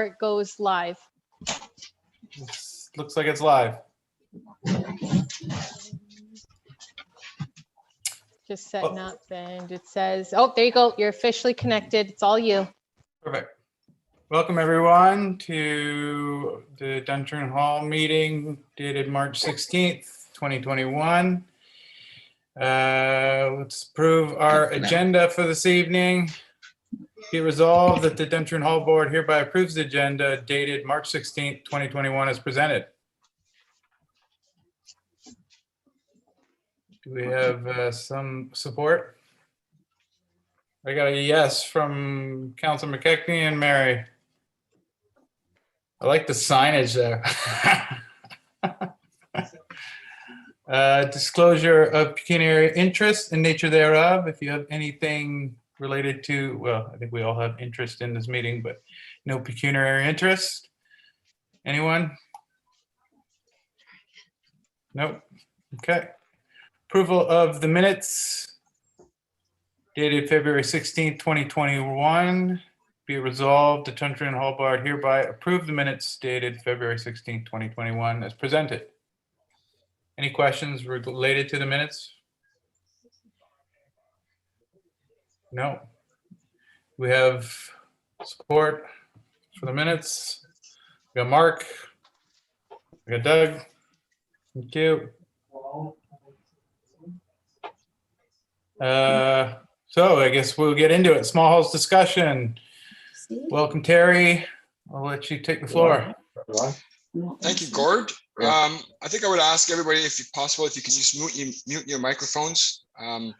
it goes live. Looks like it's live. Just setting up, and it says, oh, there you go. You're officially connected. It's all you. Perfect. Welcome everyone to the Duntroon Hall meeting dated March 16th, 2021. Let's approve our agenda for this evening. Be resolved that the Duntroon Hall Board hereby approves the agenda dated March 16th, 2021 as presented. Do we have some support? I got a yes from Councilor McKechnie and Mary. I like the signage there. Disclosure of pecuniary interest and nature thereof. If you have anything related to, well, I think we all have interest in this meeting, but no pecuniary interest. Anyone? Nope. Okay. Approval of the minutes dated February 16th, 2021. Be it resolved, the Duntroon Hall Board hereby approve the minutes dated February 16th, 2021 as presented. Any questions related to the minutes? No. We have support for the minutes. We got Mark. We got Doug. Thank you. So I guess we'll get into it. Small halls discussion. Welcome, Terry. I'll let you take the floor. Thank you, Gord. I think I would ask everybody, if possible, if you can just mute your microphones, because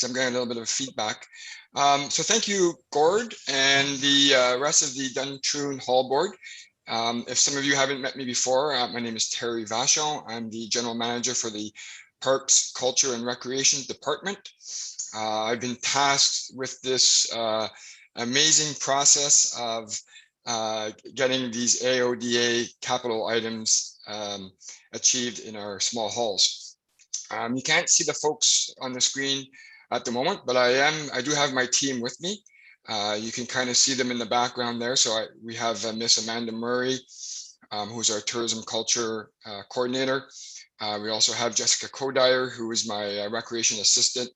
I'm getting a little bit of feedback. So thank you, Gord, and the rest of the Duntroon Hall Board. If some of you haven't met me before, my name is Terry Vachon. I'm the General Manager for the Parks, Culture, and Recreation Department. I've been tasked with this amazing process of getting these AODA capital items achieved in our small halls. You can't see the folks on the screen at the moment, but I do have my team with me. You can kind of see them in the background there. So we have Miss Amanda Murray, who's our tourism culture coordinator. We also have Jessica Kodire, who is my recreation assistant,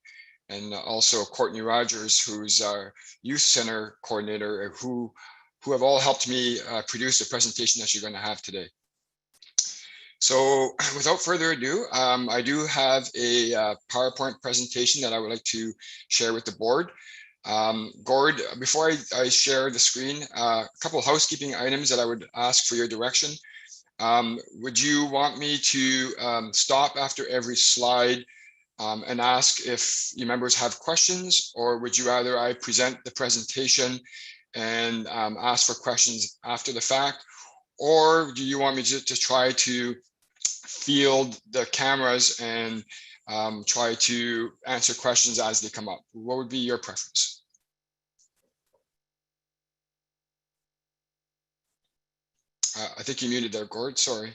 and also Courtney Rogers, who's our youth center coordinator, who have all helped me produce the presentation that you're going to have today. So without further ado, I do have a PowerPoint presentation that I would like to share with the board. Gord, before I share the screen, a couple of housekeeping items that I would ask for your direction. Would you want me to stop after every slide and ask if your members have questions, or would you rather I present the presentation and ask for questions after the fact? Or do you want me to try to field the cameras and try to answer questions as they come up? What would be your preference? I think you muted there, Gord, sorry.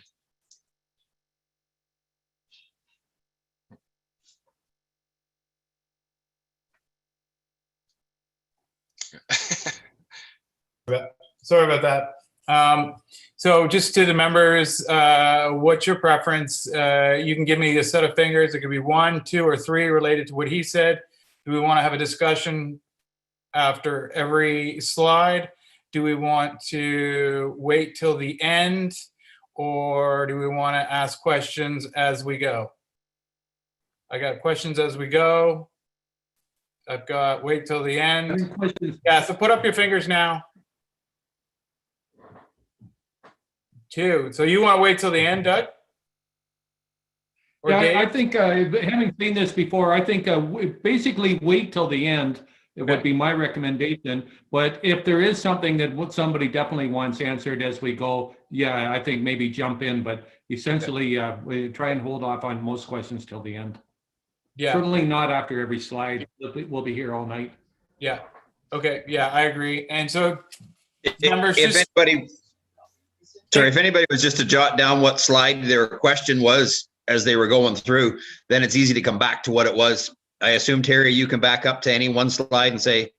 Sorry about that. So just to the members, what's your preference? You can give me a set of fingers. It could be 1, 2, or 3 related to what he said. Do we want to have a discussion after every slide? Do we want to wait till the end, or do we want to ask questions as we go? I got questions as we go. I've got wait till the end. Yeah, so put up your fingers now. 2. So you want to wait till the end, Doug? Or yeah, Dave? I think having seen this before, I think basically wait till the end. It would be my recommendation. But if there is something that somebody definitely wants answered as we go, yeah, I think maybe jump in. But essentially, we try and hold off on most questions till the end. Yeah. Certainly not after every slide. We'll be here all night. Yeah. Okay. Yeah, I agree. And so, if anybody was just to jot down what slide their question was as they were going through, then it's easy to come back to what it was. I assume, Terry, you can back up to any one slide and say,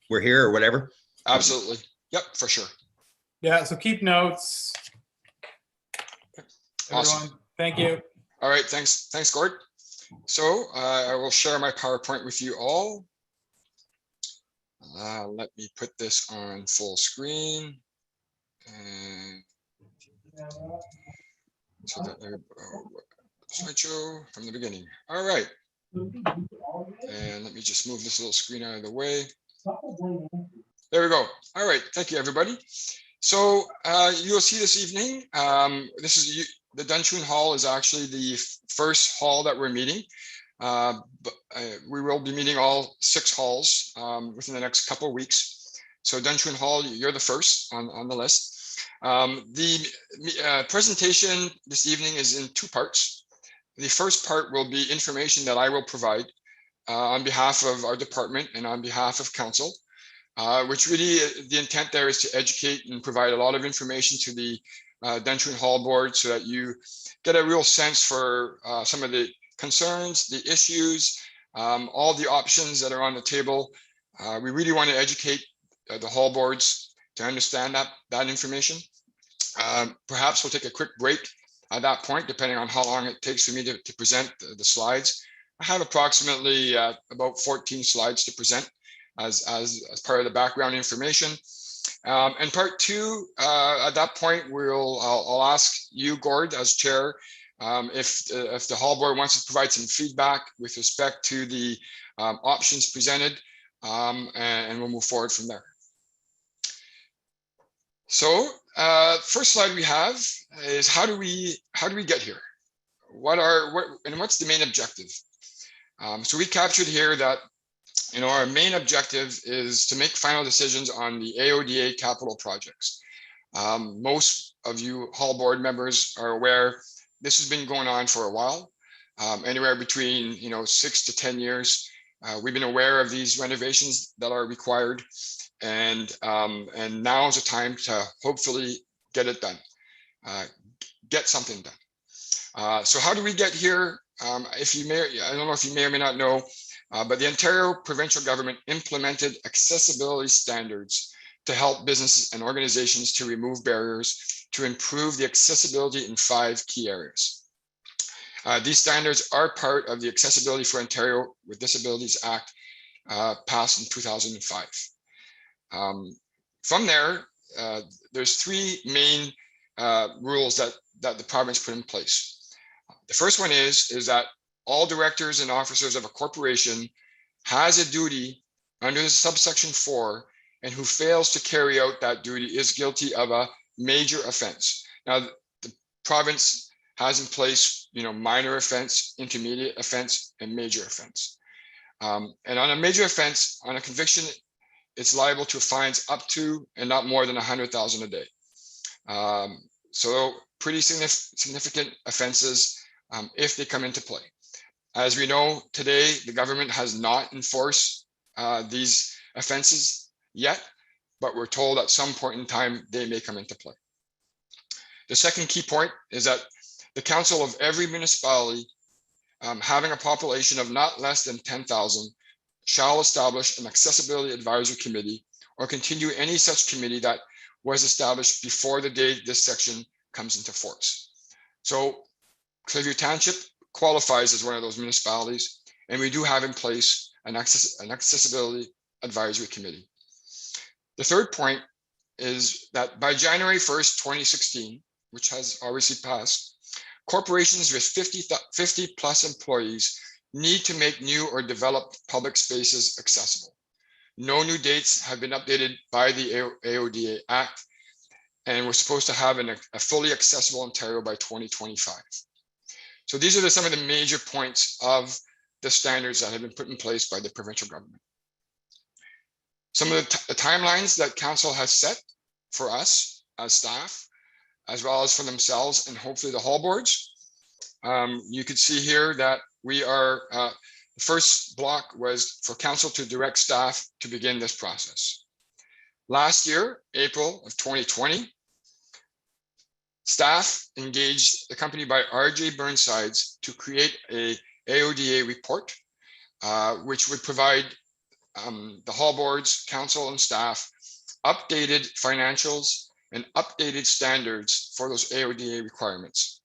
we're here or whatever. Absolutely. Yep, for sure. Yeah, so keep notes. Awesome. Everyone, thank you. All right, thanks, Gord. So I will share my PowerPoint with you all. Let me put this on full screen. And so that slideshow from the beginning. All right. And let me just move this little screen out of the way. There we go. All right. Thank you, everybody. So you'll see this evening, this is the Duntroon Hall is actually the first hall that we're meeting. But we will be meeting all 6 halls within the next couple of weeks. So Duntroon Hall, you're the first on the list. The presentation this evening is in 2 parts. The first part will be information that I will provide on behalf of our department and on behalf of council, which really the intent there is to educate and provide a lot of information to the Duntroon Hall board so that you get a real sense for some of the concerns, the issues, all the options that are on the table. We really want to educate the hall boards to understand that information. Perhaps we'll take a quick break at that point, depending on how long it takes for me to present the slides. I have approximately about 14 slides to present as part of the background information. And part 2, at that point, I'll ask you, Gord, as chair, if the hall board wants to provide some feedback with respect to the options presented, and we'll move forward from there. So first slide we have is how do we get here? What's the main objective? So we captured here that our main objective is to make final decisions on the AODA capital projects. Most of you hall board members are aware this has been going on for a while, anywhere between 6 to 10 years. We've been aware of these renovations that are required, and now is the time to hopefully get it done, get something done. So how do we get here? I don't know if you may or may not know, but the Ontario provincial government implemented accessibility standards to help businesses and organizations to remove barriers to improve the accessibility in 5 key areas. These standards are part of the Accessibility for Ontario with Disabilities Act passed in 2005. From there, there's 3 main rules that the province put in place. The first one is that all directors and officers of a corporation has a duty under the subsection 4, and who fails to carry out that duty is guilty of a major offense. Now, the province has in place, minor offense, intermediate offense, and major offense. And on a major offense, on a conviction, it's liable to fines up to and not more than 100,000 a day. So pretty significant offenses if they come into play. As we know today, the government has not enforced these offenses yet, but we're told at some point in time they may come into play. The second key point is that the council of every municipality having a population of not less than 10,000 shall establish an accessibility advisory committee or continue any such committee that was established before the date this section comes into force. So Clearview Township qualifies as one of those municipalities, and we do have in place an accessibility advisory committee. The third point is that by January 1st, 2016, which has obviously passed, corporations with 50 plus employees need to make new or develop public spaces accessible. No new dates have been updated by the AODA Act, and we're supposed to have a fully accessible Ontario by 2025. So these are some of the major points of the standards that have been put in place by the provincial government. Some of the timelines that council has set for us as staff, as well as for themselves and hopefully the hall boards. You could see here that we are, the first block was for council to direct staff to begin this process. Last year, April of 2020, staff engaged the company by RJ Burnsides to create a AODA report, which would provide the hall boards, council, and staff updated financials and updated standards for those AODA requirements.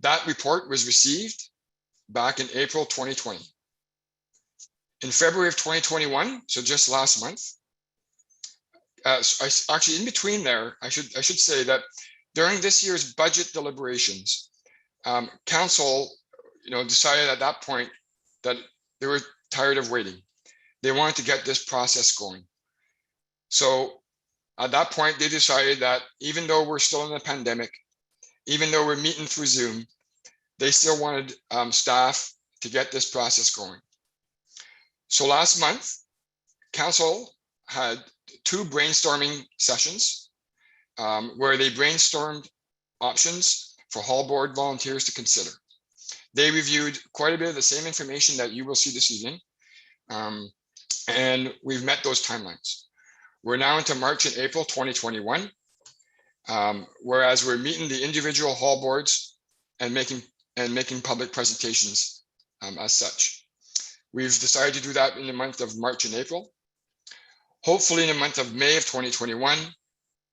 That report was received back in April 2020. In February of 2021, so just last month, actually in between there, I should say that during this year's budget deliberations, council, decided at that point that they were tired of waiting. They wanted to get this process going. So at that point, they decided that even though we're still in the pandemic, even though we're meeting through Zoom, they still wanted staff to get this process going. So last month, council had 2 brainstorming sessions where they brainstormed options for hall board volunteers to consider. They reviewed quite a bit of the same information that you will see this evening, and we've met those timelines. We're now into March and April 2021, whereas we're meeting the individual hall boards and making public presentations as such. We've decided to do that in the month of March and April. Hopefully in the month of May of 2021,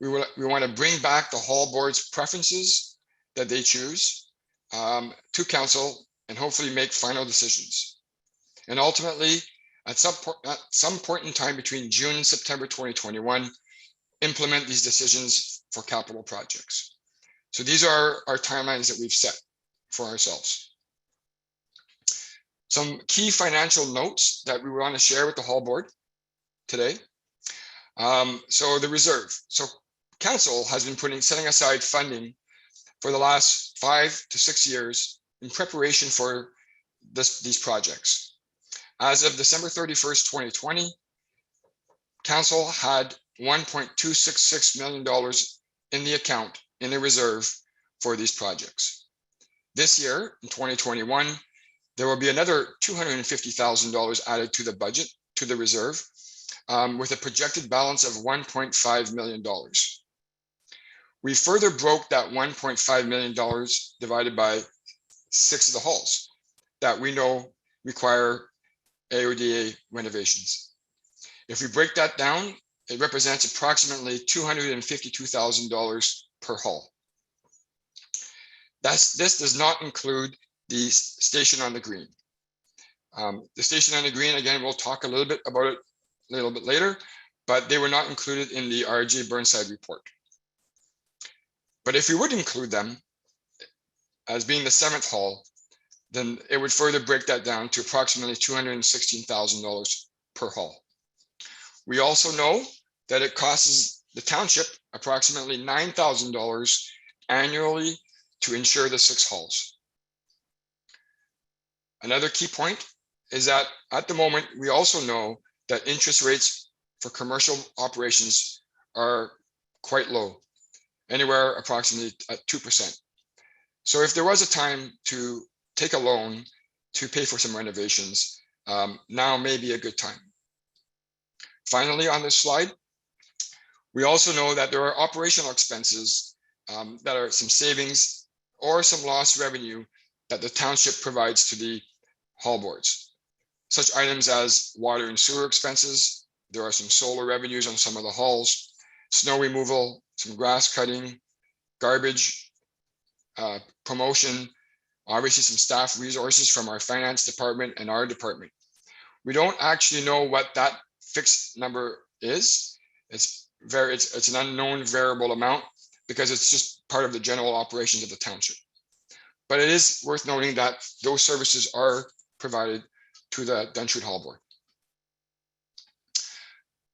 we want to bring back the hall board's preferences that they choose to council and hopefully make final decisions. And ultimately, at some point in time between June and September 2021, implement these decisions for capital projects. So these are our timelines that we've set for ourselves. Some key financial notes that we want to share with the hall board today. So the reserve. So council has been setting aside funding for the last 5 to 6 years in preparation for these projects. As of December 31st, 2020, council had $1.266 million in the account in the reserve for these projects. This year, in 2021, there will be another $250,000 added to the budget, to the reserve, with a projected balance of $1.5 million. We further broke that $1.5 million divided by 6 of the halls that we know require AODA renovations. If we break that down, it represents approximately $252,000 per hall. This does not include the station on the green. The station on the green, again, we'll talk a little bit about it a little bit later, but they were not included in the RJ Burnside report. But if we would include them as being the 7th hall, then it would further break that down to approximately $216,000 per hall. We also know that it costs the township approximately $9,000 annually to insure the 6 halls. Another key point is that at the moment, we also know that interest rates for commercial operations are quite low, anywhere approximately at 2%. So if there was a time to take a loan to pay for some renovations, now may be a good time. Finally, on this slide, we also know that there are operational expenses that are some savings or some lost revenue that the township provides to the hall boards. Such items as water and sewer expenses. There are some solar revenues on some of the halls, snow removal, some grass cutting, garbage, promotion, obviously some staff resources from our finance department and our department. We don't actually know what that fixed number is. It's an unknown variable amount because it's just part of the general operations of the township. But it is worth noting that those services are provided to the Duntroon Hall Board.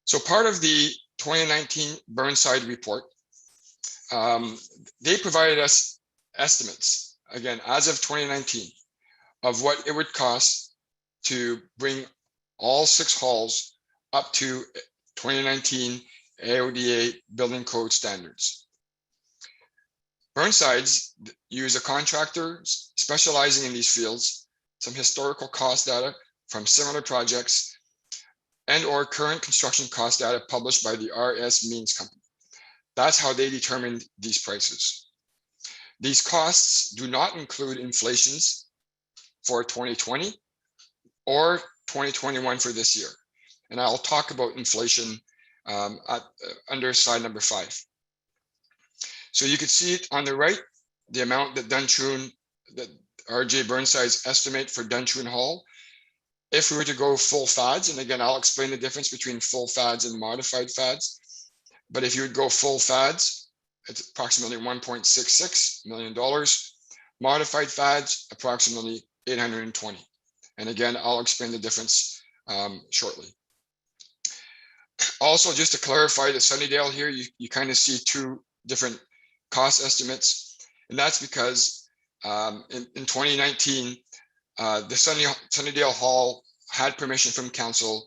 So part of the 2019 Burnside report, they provided us estimates, again, as of 2019, of what it would cost to bring all 6 halls up to 2019 AODA building code standards. Burnsides use a contractor specializing in these fields, some historical cost data from similar projects, and or current construction cost data published by the RS Means Company. That's how they determined these prices. These costs do not include inflations for 2020 or 2021 for this year. And I'll talk about inflation under slide number 5. So you can see it on the right, the amount that Duntroon, that RJ Burnside's estimate for Duntroon Hall. If we were to go full fads, and again, I'll explain the difference between full fads and modified fads. But if you would go full fads, it's approximately $1.66 million. Modified fads, approximately 820. And again, I'll explain the difference shortly. Also, just to clarify the Sunnydale here, you kind of see two different cost estimates. And that's because in 2019, the Sunnydale Hall had permission from council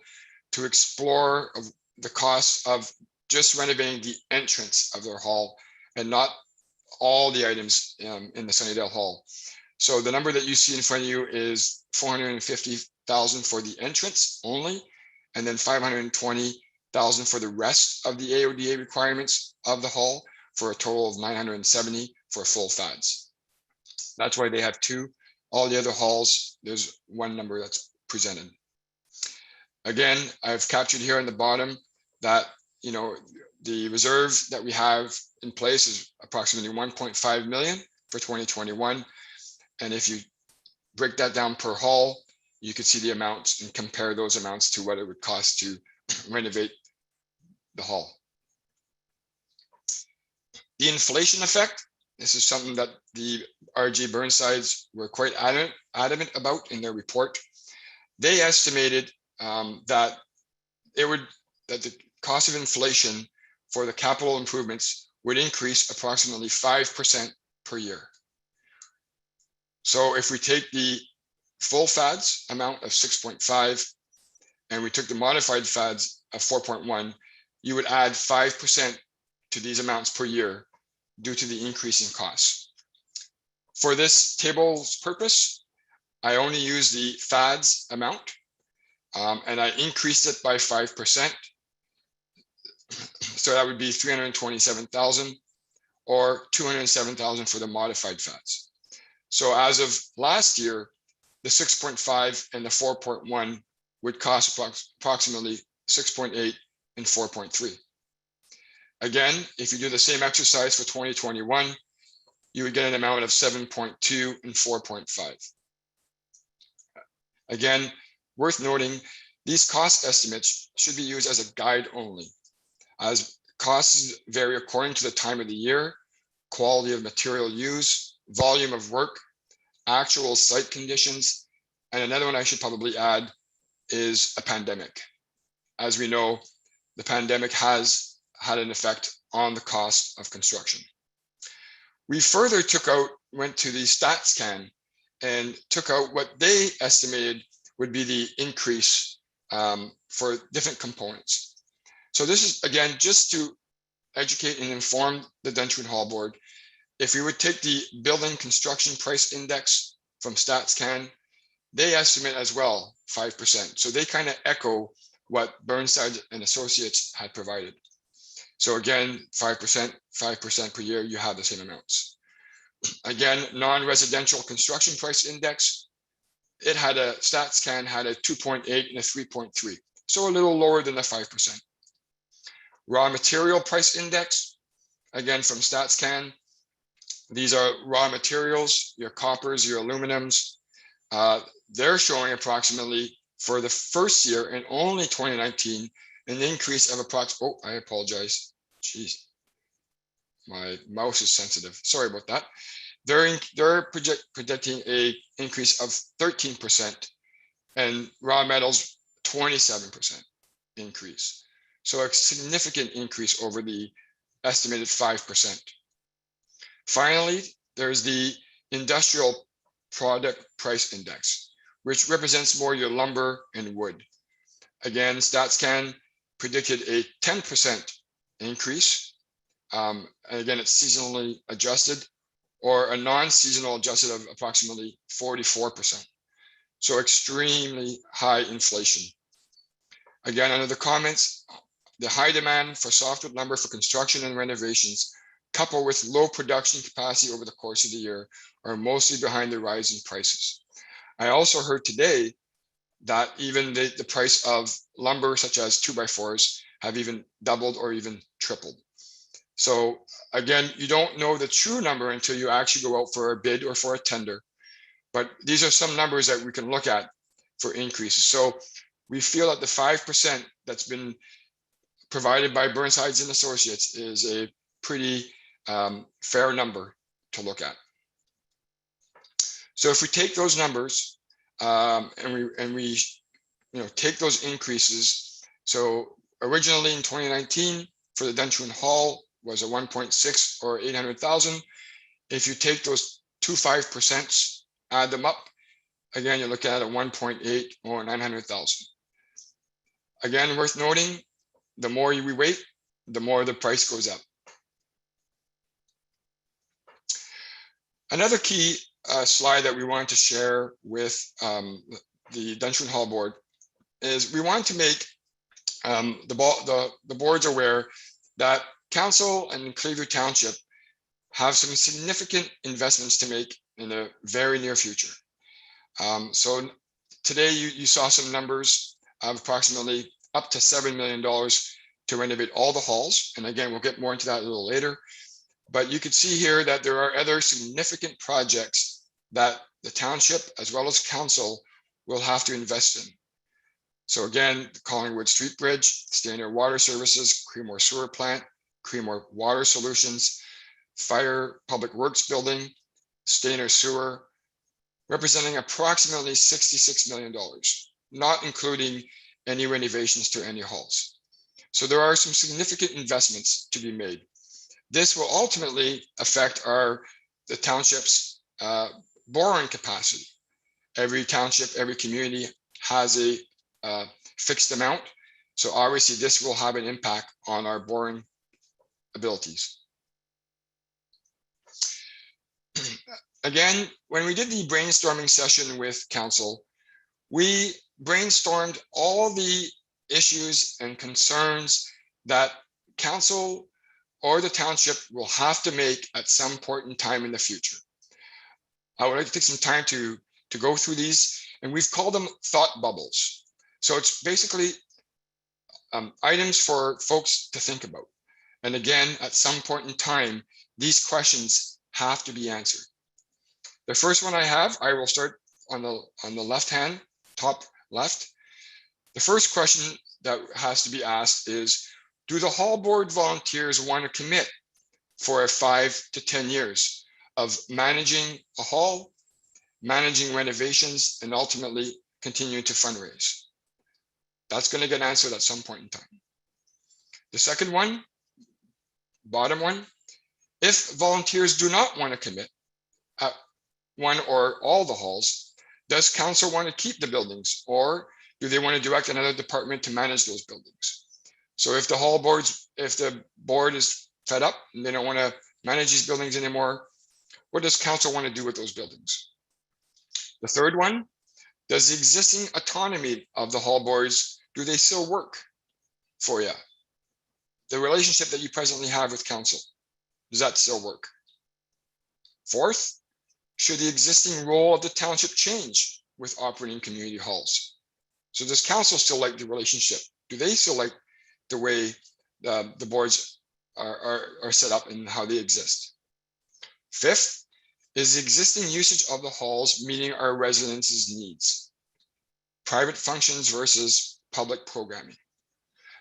to explore the cost of just renovating the entrance of their hall and not all the items in the Sunnydale Hall. So the number that you see in front of you is $450,000 for the entrance only, and then $520,000 for the rest of the AODA requirements of the hall, for a total of $970,000 for full fads. That's why they have two. All the other halls, there's one number that's presented. Again, I've captured here on the bottom that, you know, the reserve that we have in place is approximately 1.5 million for 2021. And if you break that down per hall, you could see the amounts and compare those amounts to what it would cost to renovate the hall. The inflation effect, this is something that the RG Burnsides were quite adamant about in their report. They estimated that the cost of inflation for the capital improvements would increase approximately 5% per year. So if we take the full fads amount of 6.5 and we took the modified fads of 4.1, you would add 5% to these amounts per year due to the increase in costs. For this table's purpose, I only use the fads amount and I increased it by 5%. So that would be 327,000 or 207,000 for the modified fads. So as of last year, the 6.5 and the 4.1 would cost approximately 6.8 and 4.3. Again, if you do the same exercise for 2021, you would get an amount of 7.2 and 4.5. Again, worth noting, these cost estimates should be used as a guide only, as costs vary according to the time of the year, quality of material used, volume of work, actual site conditions, and another one I should probably add is a pandemic. As we know, the pandemic has had an effect on the cost of construction. We further went to the StatsCan and took out what they estimated would be the increase for different components. So this is, again, just to educate and inform the Duntroon Hall Board. If we would take the building construction price index from StatsCan, they estimate as well 5%. So they kind of echo what Burnside and Associates had provided. So again, 5% per year, you have the same amounts. Again, non-residential construction price index, StatsCan had a 2.8 and a 3.3. So a little lower than the 5%. Raw material price index, again, from StatsCan, these are raw materials, your coppers, your aluminums. They're showing approximately for the first year in only 2019, an increase of approximately, oh, I apologize. Jeez, my mouse is sensitive. Sorry about that. They're predicting a increase of 13% and raw metals 27% increase. So a significant increase over the estimated 5%. Finally, there's the industrial product price index, which represents more your lumber and wood. Again, StatsCan predicted a 10% increase. And again, it's seasonally adjusted, or a non-seasonal adjusted of approximately 44%. So extremely high inflation. Again, under the comments, the high demand for softwood lumber for construction and renovations, coupled with low production capacity over the course of the year, are mostly behind the rise in prices. I also heard today that even the price of lumber, such as 2x4s, have even doubled or even tripled. So again, you don't know the true number until you actually go out for a bid or for a tender. But these are some numbers that we can look at for increases. So we feel that the 5% that's been provided by Burnsides and Associates is a pretty fair number to look at. So if we take those numbers and we take those increases. So originally in 2019 for the Duntroon Hall was a 1.6 or 800,000. If you take those 5%, add them up, again, you're looking at a 1.8 or 900,000. Again, worth noting, the more we wait, the more the price goes up. Another key slide that we wanted to share with the Duntroon Hall board is we want to make the boards aware that council and Clearview Township have some significant investments to make in the very near future. So today you saw some numbers of approximately up to $7 million to renovate all the halls. And again, we'll get more into that a little later. But you can see here that there are other significant projects that the township as well as council will have to invest in. So again, the Collingwood Street Bridge, Stainer Water Services, Creemore Sewer Plant, Creemore Water Solutions, Fire Public Works Building, Stainer Sewer, representing approximately $66 million, not including any renovations to any halls. So there are some significant investments to be made. This will ultimately affect the township's borrowing capacity. Every township, every community has a fixed amount. So obviously this will have an impact on our borrowing abilities. Again, when we did the brainstorming session with council, we brainstormed all the issues and concerns that council or the township will have to make at some point in time in the future. I would like to take some time to go through these, and we've called them thought bubbles. So it's basically items for folks to think about. And again, at some point in time, these questions have to be answered. The first one I will start on the left hand, top left. The first question that has to be asked is, do the hall board volunteers want to commit for 5 to 10 years of managing a hall, managing renovations, and ultimately continuing to fundraise? That's going to get answered at some point in time. The second one, bottom one, if volunteers do not want to commit at one or all the halls, does council want to keep the buildings, or do they want to direct another department to manage those buildings? So if the board is fed up and they don't want to manage these buildings anymore, what does council want to do with those buildings? The third one, does the existing autonomy of the hall boards, do they still work for you? The relationship that you presently have with council, does that still work? Fourth, should the existing role of the township change with operating community halls? So does council still like the relationship? Do they still like the way the boards are set up and how they exist? Fifth, is the existing usage of the halls meeting our residents' needs? Private functions versus public programming.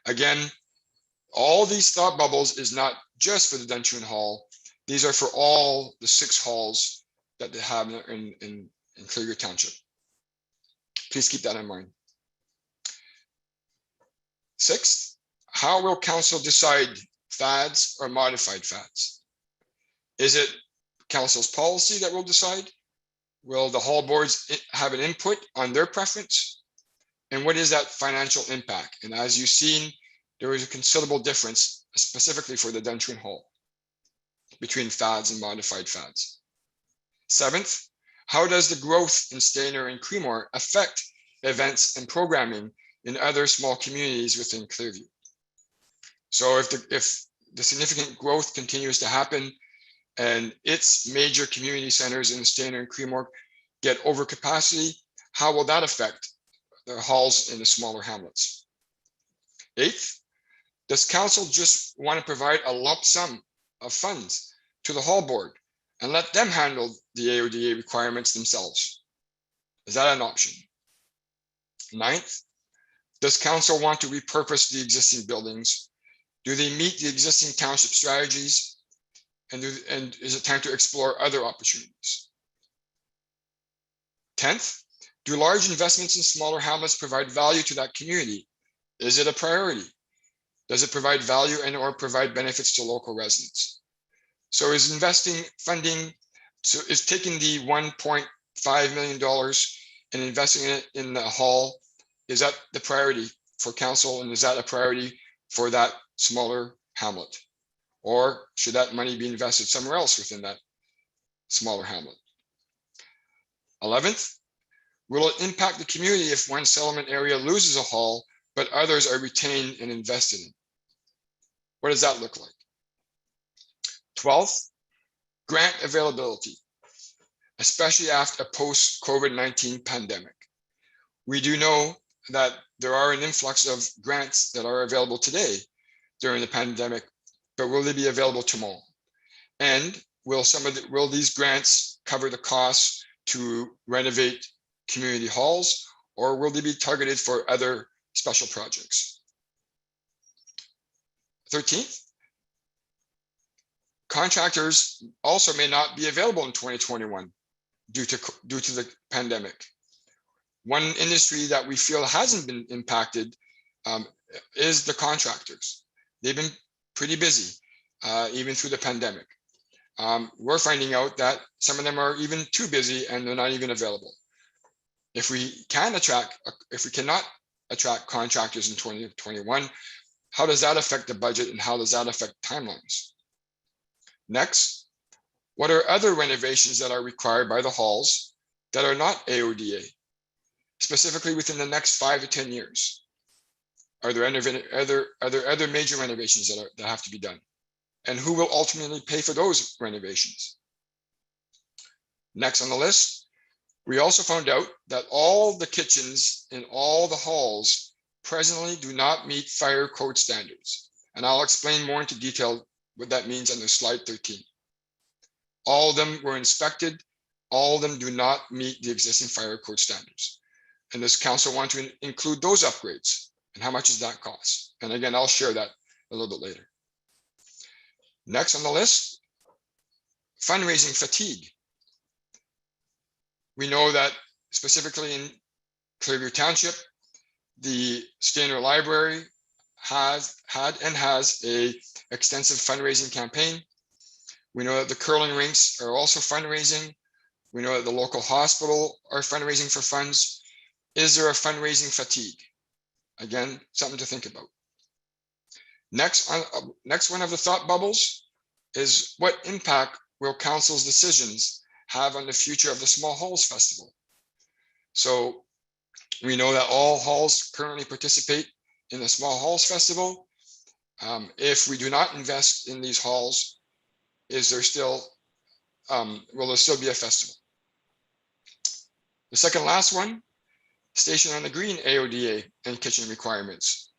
Again, all these thought bubbles is not just for the Duntroon Hall. These are for all the 6 halls that they have in Clearview Township. Please keep that in mind. Sixth, how will council decide fads or modified fads? Is it council's policy that will decide? Will the hall boards have an input on their preference? And what is that financial impact? And as you've seen, there is a considerable difference, specifically for the Duntroon Hall, between fads and modified fads. Seventh, how does the growth in Stainer and Creemore affect events and programming in other small communities within Clearview? So if the significant growth continues to happen and its major community centers in Stainer and Creemore get over capacity, how will that affect the halls in the smaller hamlets? Eighth, Does council just want to provide a lump sum of funds to the hall board and let them handle the AODA requirements themselves? Is that an option? Ninth, does council want to repurpose the existing buildings? Do they meet the existing township strategies? And is it time to explore other opportunities? 10th, do large investments in smaller hamlets provide value to that community? Is it a priority? Does it provide value and or provide benefits to local residents? So is investing funding, so is taking the $1.5 million and investing it in the hall, is that the priority for council, and is that a priority for that smaller hamlet? Or should that money be invested somewhere else within that smaller hamlet? 11th, will it impact the community if one settlement area loses a hall, but others are retained and invested in? What does that look like? 12th, grant availability, especially after a post-COVID-19 pandemic. We do know that there are an influx of grants that are available today during the pandemic, but will they be available tomorrow? And will these grants cover the costs to renovate community halls, or will they be targeted for other special projects? 13th, contractors also may not be available in 2021 due to the pandemic. One industry that we feel hasn't been impacted is the contractors. They've been pretty busy, even through the pandemic. We're finding out that some of them are even too busy and they're not even available. If we cannot attract contractors in 2021, how does that affect the budget and how does that affect timelines? Next, what are other renovations that are required by the halls that are not AODA, specifically within the next 5 to 10 years? Are there other major renovations that have to be done? And who will ultimately pay for those renovations? Next on the list, we also found out that all the kitchens in all the halls presently do not meet fire code standards. And I'll explain more into detail what that means on the slide 13. All of them were inspected. All of them do not meet the existing fire code standards. And this council wants to include those upgrades. And how much does that cost? And again, I'll share that a little bit later. Next on the list, fundraising fatigue. We know that specifically in Clearview Township, the Stainer Library had and has a extensive fundraising campaign. We know that the curling rinks are also fundraising. We know that the local hospital are fundraising for funds. Is there a fundraising fatigue? Again, something to think about. Next one of the thought bubbles is what impact will council's decisions have on the future of the Small Halls Festival? So we know that all halls currently participate in the Small Halls Festival. If we do not invest in these halls, will there still be a festival? The second last one, Station on the Green AODA and kitchen requirements.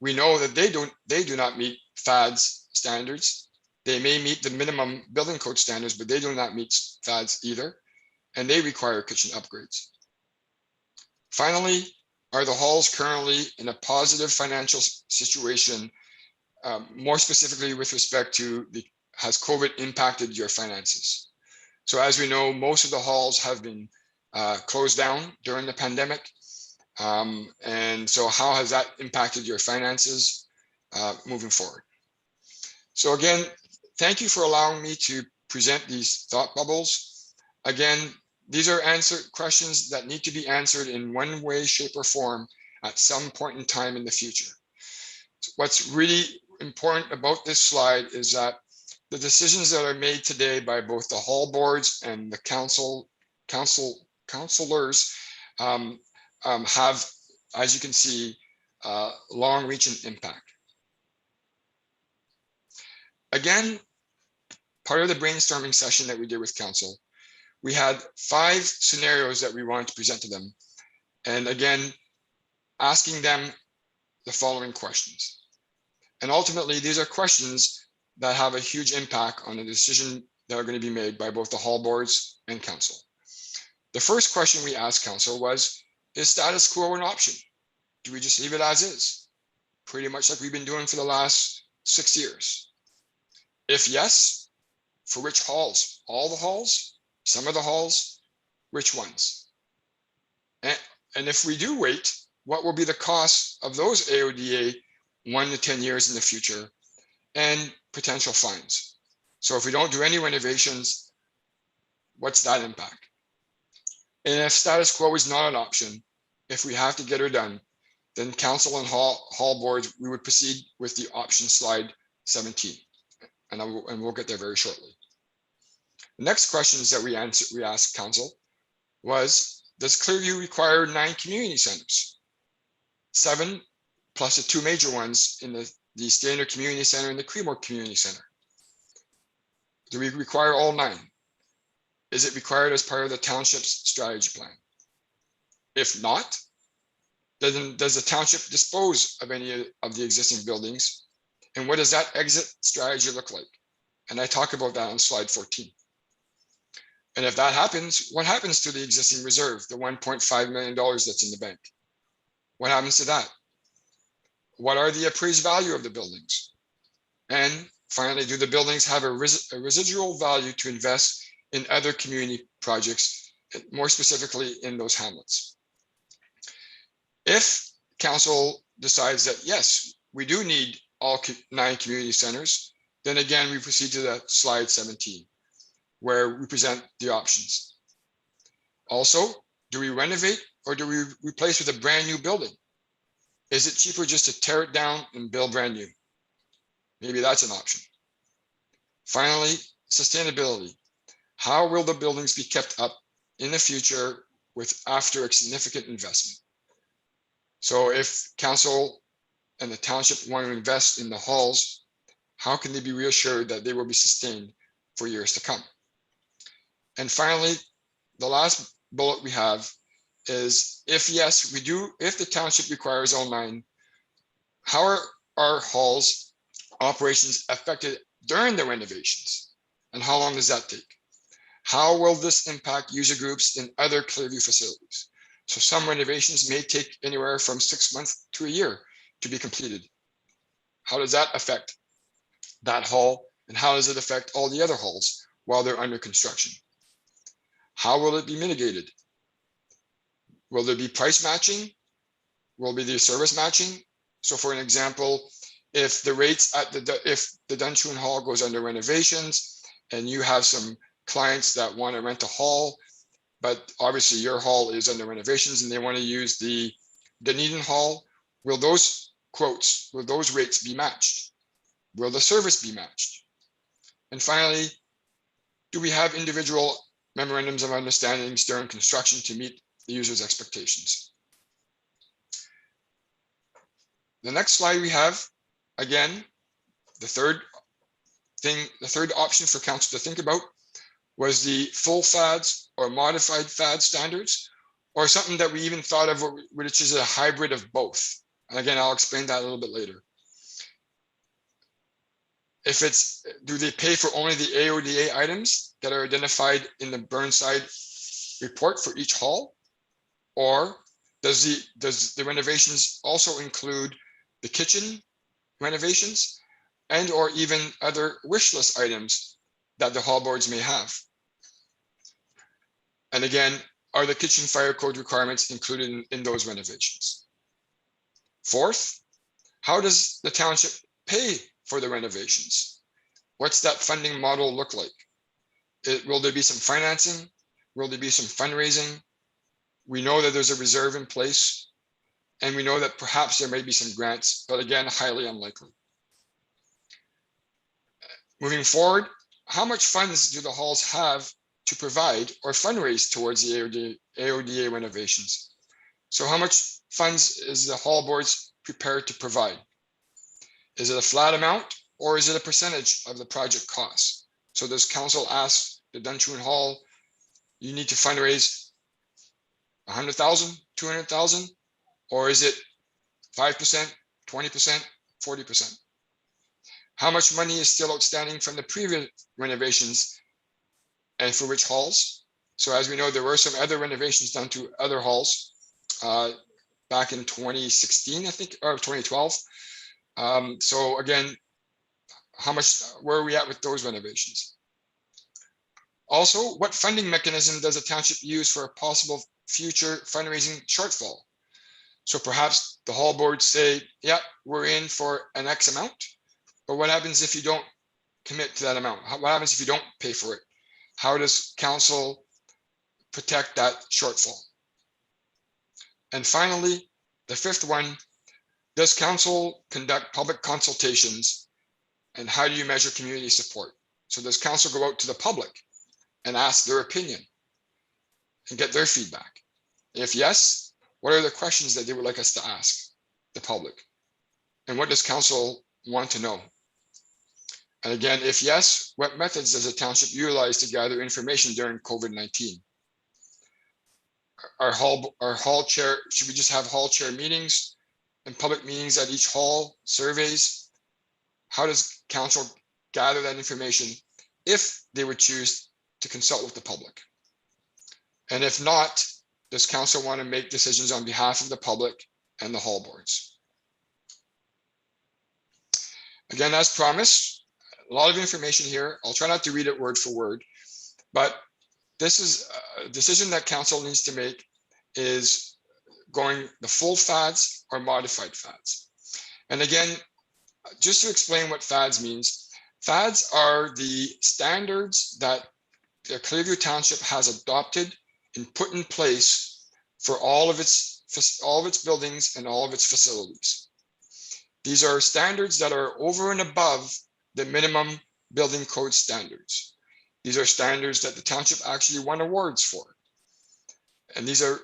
We know that they do not meet FAD's standards. They may meet the minimum building code standards, but they do not meet FAD's either, and they require kitchen upgrades. Finally, are the halls currently in a positive financial situation, more specifically with respect to has COVID impacted your finances? So as we know, most of the halls have been closed down during the pandemic. And so how has that impacted your finances moving forward? So again, thank you for allowing me to present these thought bubbles. Again, these are questions that need to be answered in one way, shape, or form at some point in time in the future. What's really important about this slide is that the decisions that are made today by both the hall boards and the councilors have, as you can see, long-reaching impact. Again, part of the brainstorming session that we did with council, we had 5 scenarios that we wanted to present to them. And again, asking them the following questions. And ultimately, these are questions that have a huge impact on the decision that are going to be made by both the hall boards and council. The first question we asked council was, is status quo an option? Do we just leave it as is? Pretty much like we've been doing for the last 6 years. If yes, for which halls? All the halls? Some of the halls? Which ones? And if we do wait, what will be the cost of those AODA 1 to 10 years in the future and potential fines? So if we don't do any renovations, what's that impact? And if status quo is not an option, if we have to get her done, then council and hall boards, we would proceed with the option slide 17. And we'll get there very shortly. The next questions that we asked council was, does Clearview require 9 community centers? 7 plus the 2 major ones in the Standard Community Center and the Creemore Community Center. Do we require all 9? Is it required as part of the township's strategy plan? If not, then does the township dispose of any of the existing buildings? And what does that exit strategy look like? And I talk about that on slide 14. And if that happens, what happens to the existing reserve, the $1.5 million that's in the bank? What happens to that? What are the appraised value of the buildings? And finally, do the buildings have a residual value to invest in other community projects, more specifically in those hamlets? If council decides that, yes, we do need all 9 community centers, then again, we proceed to the slide 17, where we present the options. Also, do we renovate or do we replace with a brand new building? Is it cheaper just to tear it down and build brand new? Maybe that's an option. Finally, sustainability. How will the buildings be kept up in the future after a significant investment? So if council and the township want to invest in the halls, how can they be reassured that they will be sustained for years to come? And finally, the last bullet we have is, if yes, we do, if the township requires all 9, how are our halls operations affected during the renovations? And how long does that take? How will this impact user groups in other Clearview facilities? So some renovations may take anywhere from 6 months to a year to be completed. How does that affect that hall? And how does it affect all the other halls while they're under construction? How will it be mitigated? Will there be price matching? Will there be service matching? So for an example, if the rates if the Duntroon Hall goes under renovations and you have some clients that want to rent a hall, but obviously your hall is under renovations and they want to use the Dunedin Hall, will those quotes, will those rates be matched? Will the service be matched? And finally, do we have individual memorandums of understandings during construction to meet the user's expectations? The next slide we have, again, the third option for council to think about was the full FADs or modified FAD standards, or something that we even thought of, which is a hybrid of both. And again, I'll explain that a little bit later. If it's, do they pay for only the AODA items that are identified in the Burnside report for each hall? Or does the renovations also include the kitchen renovations and or even other wish list items that the hall boards may have? And again, are the kitchen fire code requirements included in those renovations? Fourth, how does the township pay for the renovations? What's that funding model look like? Will there be some financing? Will there be some fundraising? We know that there's a reserve in place, and we know that perhaps there may be some grants, but again, highly unlikely. Moving forward, how much funds do the halls have to provide or fundraise towards the AODA renovations? So how much funds is the hall boards prepared to provide? Is it a flat amount or is it a percentage of the project cost? So does council ask the Duntroon Hall, you need to fundraise 100,000, 200,000, or is it 5%, 20%, 40%? how much money is still outstanding from the previous renovations and for which halls. So as we know, there were some other renovations done to other halls back in 2016, I think, or 2012. So again, where are we at with those renovations? Also, what funding mechanism does the township use for a possible future fundraising shortfall? So perhaps the hall board say, yeah, we're in for an X amount, but what happens if you don't commit to that amount? What happens if you don't pay for it? How does council protect that shortfall? And finally, the fifth one, does council conduct public consultations, and how do you measure community support? So does council go out to the public and ask their opinion and get their feedback? If yes, what are the questions that they would like us to ask the public? And what does council want to know? And again, if yes, what methods does the township utilize to gather information during COVID-19? Our hall chair, should we just have hall chair meetings and public meetings at each hall, surveys? How does council gather that information if they would choose to consult with the public? And if not, does council want to make decisions on behalf of the public and the hall boards? Again, as promised, a lot of information here. I'll try not to read it word for word, but this is a decision that council needs to make, is going the full FADs or modified FADs. And again, just to explain what FADs means, FADs are the standards that the Clearview Township has adopted and put in place for all of its buildings and all of its facilities. These are standards that are over and above the minimum building code standards. These are standards that the township actually won awards for. And these are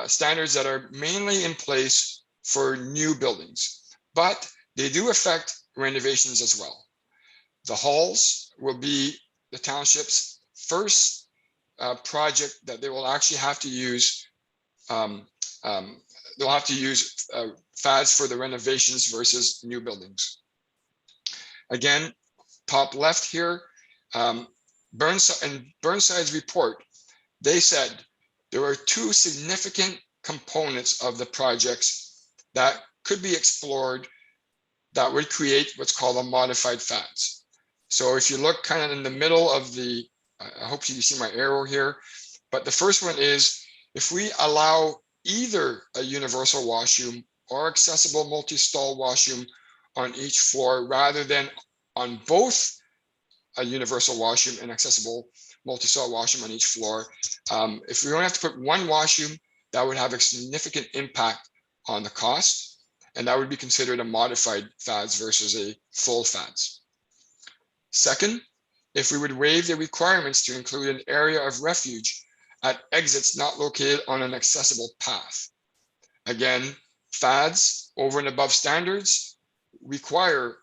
standards that are mainly in place for new buildings, but they do affect renovations as well. The halls will be the township's first project that they will actually have to use. They'll have to use FADs for the renovations versus new buildings. Again, top left here, Burnside's report, they said there are two significant components of the projects that could be explored that would create what's called a modified FADs. So if you look kind of in the middle of the, I hope you can see my arrow here, but the first one is if we allow either a universal washroom or accessible multi-stall washroom on each floor rather than on both a universal washroom and accessible multi-stall washroom on each floor. If we only have to put one washroom, that would have a significant impact on the cost, and that would be considered a modified FADs versus a full FADs. Second, if we would waive the requirements to include an area of refuge at exits not located on an accessible path. Again, FADs over and above standards require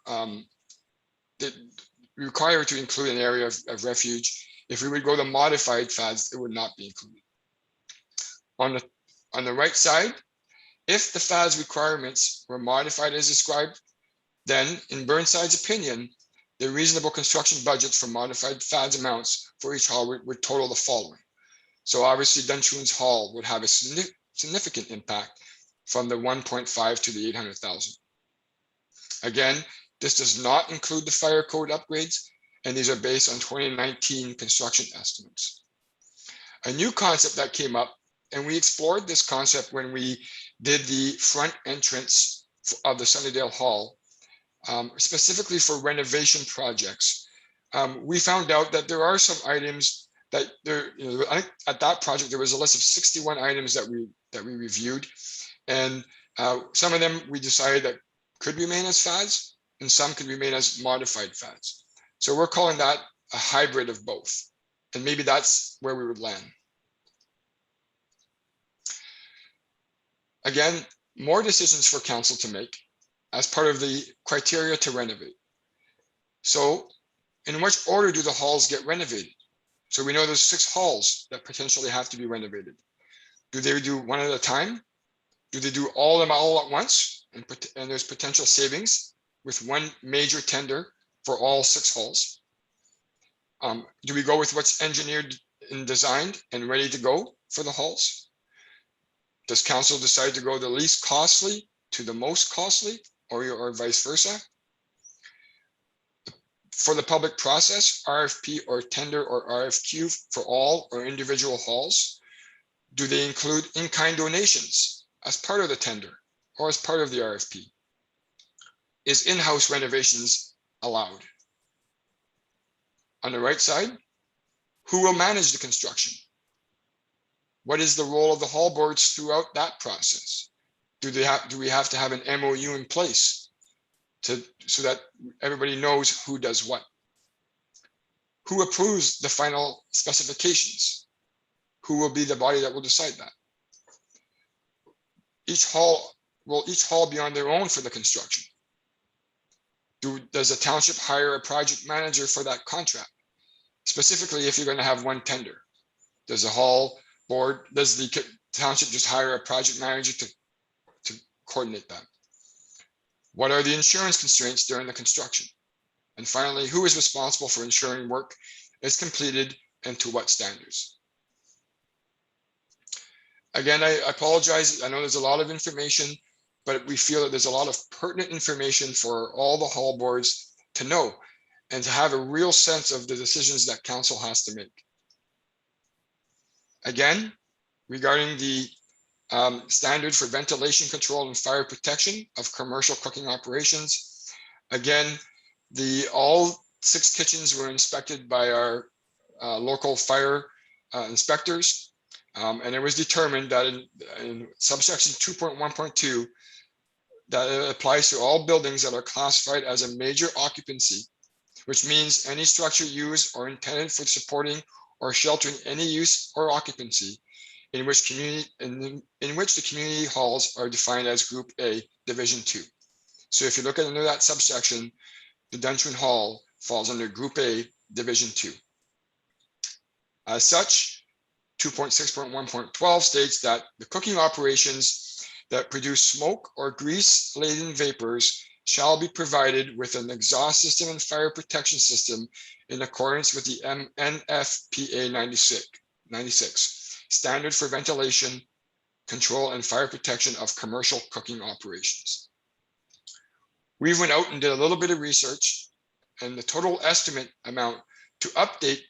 to include an area of refuge. If we would go to modified FADs, it would not be included. On the right side, if the FADs requirements were modified as described, then in Burnside's opinion, the reasonable construction budgets for modified FADs amounts for each hall would total the following. So obviously Duntroon's hall would have a significant impact from the 1.5 to the 800,000. Again, this does not include the fire code upgrades, and these are based on 2019 construction estimates. A new concept that came up, and we explored this concept when we did the front entrance of the Sunnydale Hall, specifically for renovation projects. We found out that there are some items that at that project, there was a list of 61 items that we reviewed. And some of them we decided that could be made as FADs, and some could be made as modified FADs. So we're calling that a hybrid of both. And maybe that's where we would land. Again, more decisions for council to make as part of the criteria to renovate. So in which order do the halls get renovated? So we know there's 6 halls that potentially have to be renovated. Do they do one at a time? Do they do all of them all at once? And there's potential savings with one major tender for all 6 halls? Do we go with what's engineered and designed and ready to go for the halls? Does council decide to go the least costly to the most costly, or vice versa? For the public process, RFP or tender or RFQ for all or individual halls, do they include in-kind donations as part of the tender or as part of the RFP? Is in-house renovations allowed? On the right side, who will manage the construction? What is the role of the hall boards throughout that process? Do we have to have an MOU in place so that everybody knows who does what? Who approves the final specifications? Who will be the body that will decide that? Will each hall be on their own for the construction? Does the township hire a project manager for that contract? Specifically, if you're going to have one tender, does the township just hire a project manager to coordinate that? What are the insurance constraints during the construction? And finally, who is responsible for ensuring work is completed and to what standards? Again, I apologize. I know there's a lot of information, but we feel that there's a lot of pertinent information for all the hall boards to know and to have a real sense of the decisions that council has to make. Again, regarding the standards for ventilation control and fire protection of commercial cooking operations, again, all 6 kitchens were inspected by our local fire inspectors, and it was determined that in subsection 2.1.2 that it applies to all buildings that are classified as a major occupancy, which means any structure used or intended for supporting or sheltering any use or occupancy in which the community halls are defined as Group A, Division 2. So if you look under that subsection, the Duntroon Hall falls under Group A, Division 2. As such, 2.6.1.12 states that the cooking operations that produce smoke or grease-laden vapors shall be provided with an exhaust system and fire protection system in accordance with the NFPA 96 standard for ventilation, control, and fire protection of commercial cooking operations. We went out and did a little bit of research, and the total estimate amount to update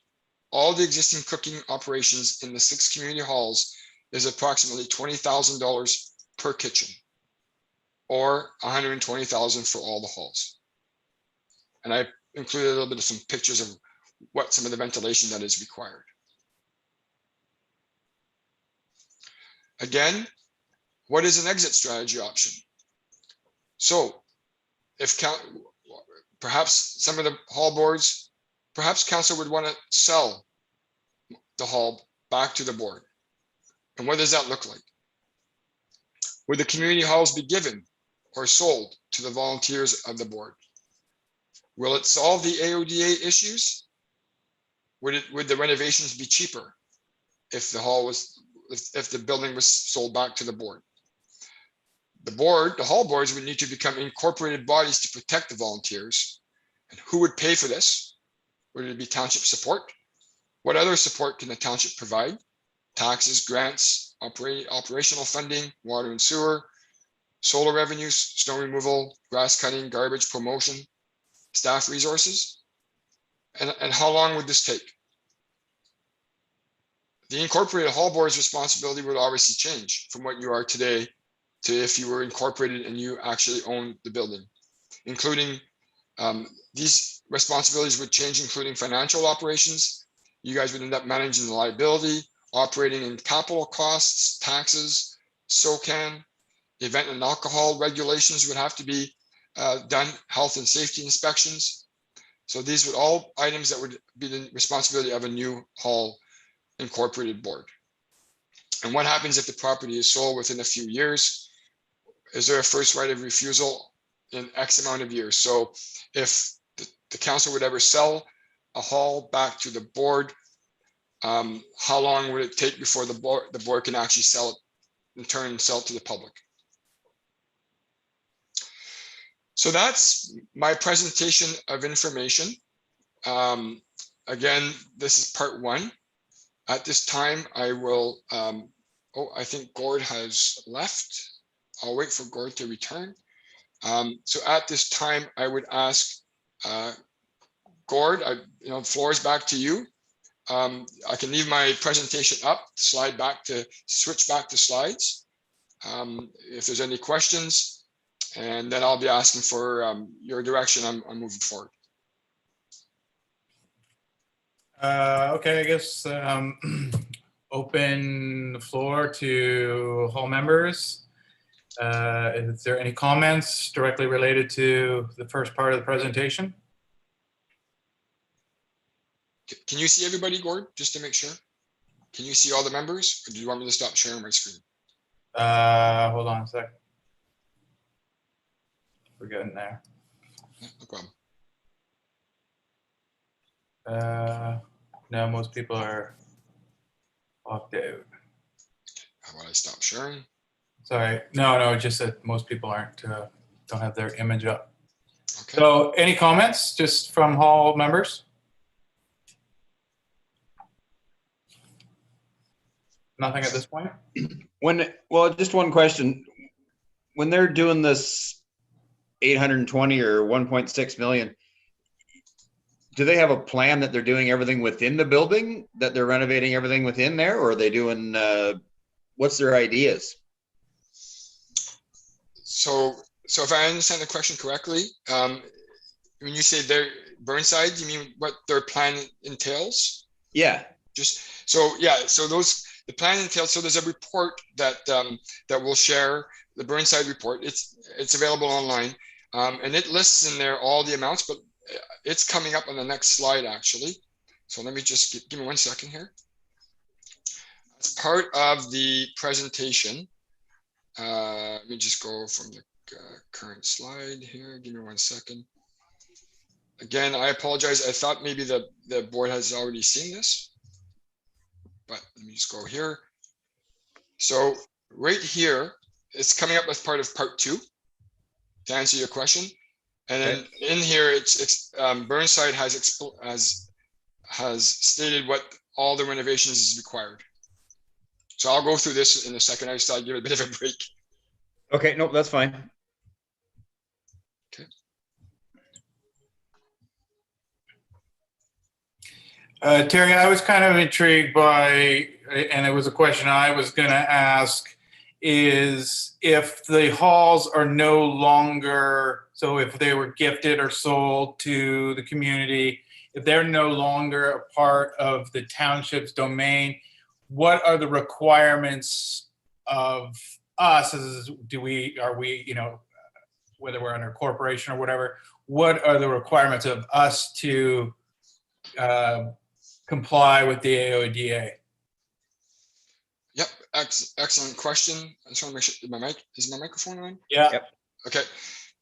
all the existing cooking operations in the 6 community halls is approximately $20,000 per kitchen, or $120,000 for all the halls. And I included a little bit of some pictures of what some of the ventilation that is required. Again, what is an exit strategy option? So if perhaps some of the hall boards, perhaps council would want to sell the hall back to the board. And what does that look like? Would the community halls be given or sold to the volunteers of the board? Will it solve the AODA issues? Would the renovations be cheaper if the building was sold back to the board? The hall boards would need to become incorporated bodies to protect the volunteers. And who would pay for this? Would it be township support? What other support can the township provide? Taxes, grants, operational funding, water and sewer, solar revenues, snow removal, grass cutting, garbage promotion, staff resources. And how long would this take? The incorporated hall board's responsibility would obviously change from what you are today to if you were incorporated and you actually owned the building, including these responsibilities would change, including financial operations. You guys would end up managing the liability, operating in capital costs, taxes, SOCAN, event and alcohol regulations would have to be done, health and safety inspections. So these would all items that would be the responsibility of a new hall incorporated board. And what happens if the property is sold within a few years? Is there a first right of refusal in X amount of years? So if the council would ever sell a hall back to the board, how long would it take before the board can actually sell it, in turn sell it to the public? So that's my presentation of information. Again, this is part one. At this time, I will, oh, I think Gord has left. I'll wait for Gord to return. So at this time, I would ask Gord, the floor is back to you. I can leave my presentation up, switch back to slides. If there's any questions, and then I'll be asking for your direction on moving forward. Okay, I guess open the floor to hall members. Is there any comments directly related to the first part of the presentation? Can you see everybody, Gord, just to make sure? Can you see all the members, or do you want me to stop sharing my screen? Hold on a second. We're getting there. Yeah, no problem. No, most people are locked out. How about I stop sharing? Sorry, no, just that most people aren't, don't have their image up. Okay. So any comments just from hall members? Nothing at this point? Well, just one question. When they're doing this 820 or 1.6 million, do they have a plan that they're doing everything within the building, that they're renovating everything within there, or are they doing, what's their ideas? So if I understand the question correctly, when you say they're Burnside, you mean what their plan entails? Yeah. The plan entails, so there's a report that that we'll share, the Burnside report. It's available online, and it lists in there all the amounts, but it's coming up on the next slide actually. So let me just give me 1 second here. As part of the presentation, let me just go from the current slide here. Give me 1 second. Again, I apologize. I thought maybe the board has already seen this, but let me just go here. So right here, it's coming up as part of part two, to answer your question. And then in here, it's Burnside has stated what all the renovations is required. So I'll go through this in a second. I just thought I'd give it a bit of a break. Okay, no, that's fine. Okay. Terry, I was kind of intrigued by, and it was a question I was going to ask, is if the halls are no longer, so if they were gifted or sold to the community, if they're no longer a part of the township's domain, what are the requirements of us as are we, whether we're under corporation or whatever, what are the requirements of us to comply with the AODA? Yep, excellent question. I just want to make sure, is my microphone on? Yeah. Yep. Okay.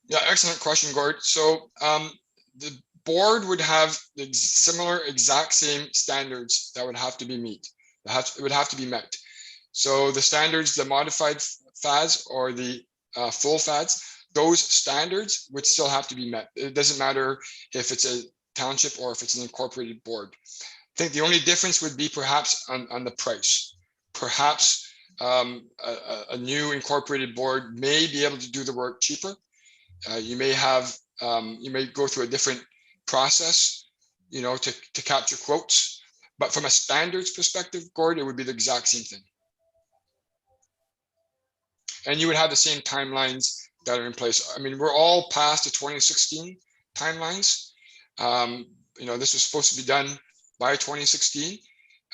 Yeah, excellent question, Gord. So the board would have the similar exact same standards that would have to be met. It would have to be met. So the standards, the modified FADs or the full FADs, those standards would still have to be met. It doesn't matter if it's a township or if it's an incorporated board. I think the only difference would be perhaps on the price. Perhaps a new incorporated board may be able to do the work cheaper. You may go through a different process, to capture quotes. But from a standards perspective, Gord, it would be the exact same thing. And you would have the same timelines that are in place. I mean, we're all past the 2016 timelines. This was supposed to be done by 2016.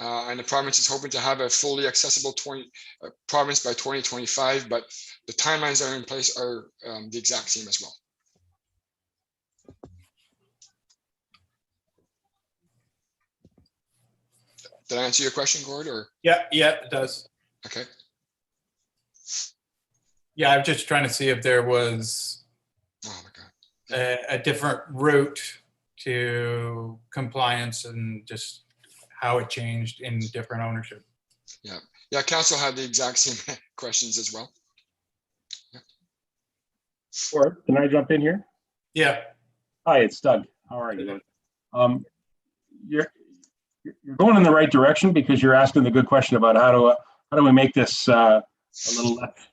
And the province is hoping to have a fully accessible province by 2025, but the timelines that are in place are the exact same as well. Did I answer your question, Gord? Or Yeah, it does. okay. Yeah, I'm just trying to see if there was Oh my God. a different route to compliance and just how it changed in different ownership. Yeah, council had the exact same questions as well. Or can I jump in here? Yeah. Hi, it's Doug. How are you? Um, you're you're going in the right direction because you're asking the good question about how do we make this a little less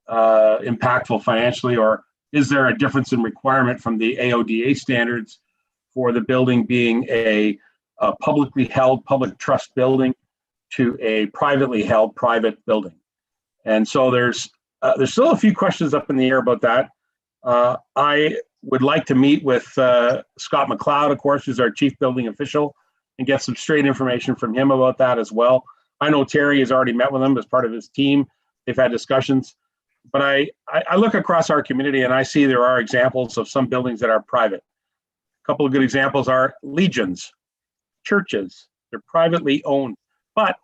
impactful financially, or is there a difference in requirement from the AODA standards for the building being a publicly held public trust building to a privately held private building? And so there's still a few questions up in the air about that. I would like to meet with Scott McLeod, of course, who's our chief building official, and get some straight information from him about that as well. I know Terry has already met with him as part of his team. They've had discussions. But I look across our community and I see there are examples of some buildings that are private. A couple of good examples are legions, churches. They're privately owned, but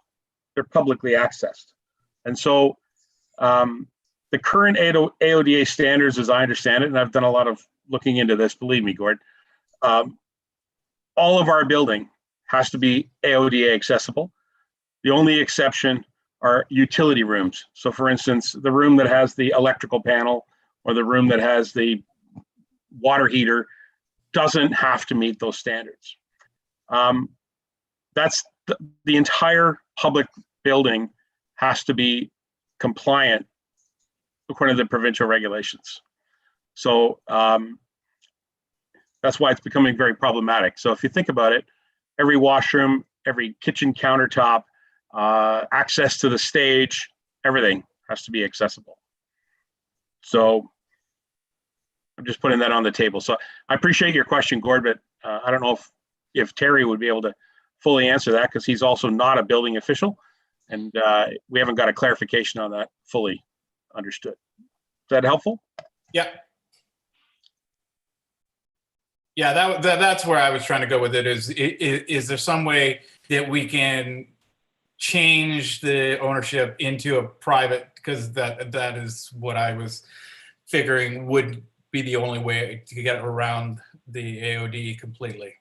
they're publicly accessed. And so the current AODA standards, as I understand it, and I've done a lot of looking into this, believe me, Gord, all of our building has to be AODA accessible. The only exception are utility rooms. So for instance, the room that has the electrical panel or the room that has the water heater doesn't have to meet those standards. That's the entire public building has to be compliant according to the provincial regulations. So that's why it's becoming very problematic. So if you think about it, every washroom, every kitchen countertop, access to the stage, everything has to be accessible. So I'm just putting that on the table. So I appreciate your question, Gord, but I don't know if Terry would be able to fully answer that because he's also not a building official, and we haven't got a clarification on that fully understood. Is that helpful? Yeah. Yeah, that's where I was trying to go with it. Is there some way that we can change the ownership into a private? Because that is what I was figuring would be the only way to get around the AOD completely.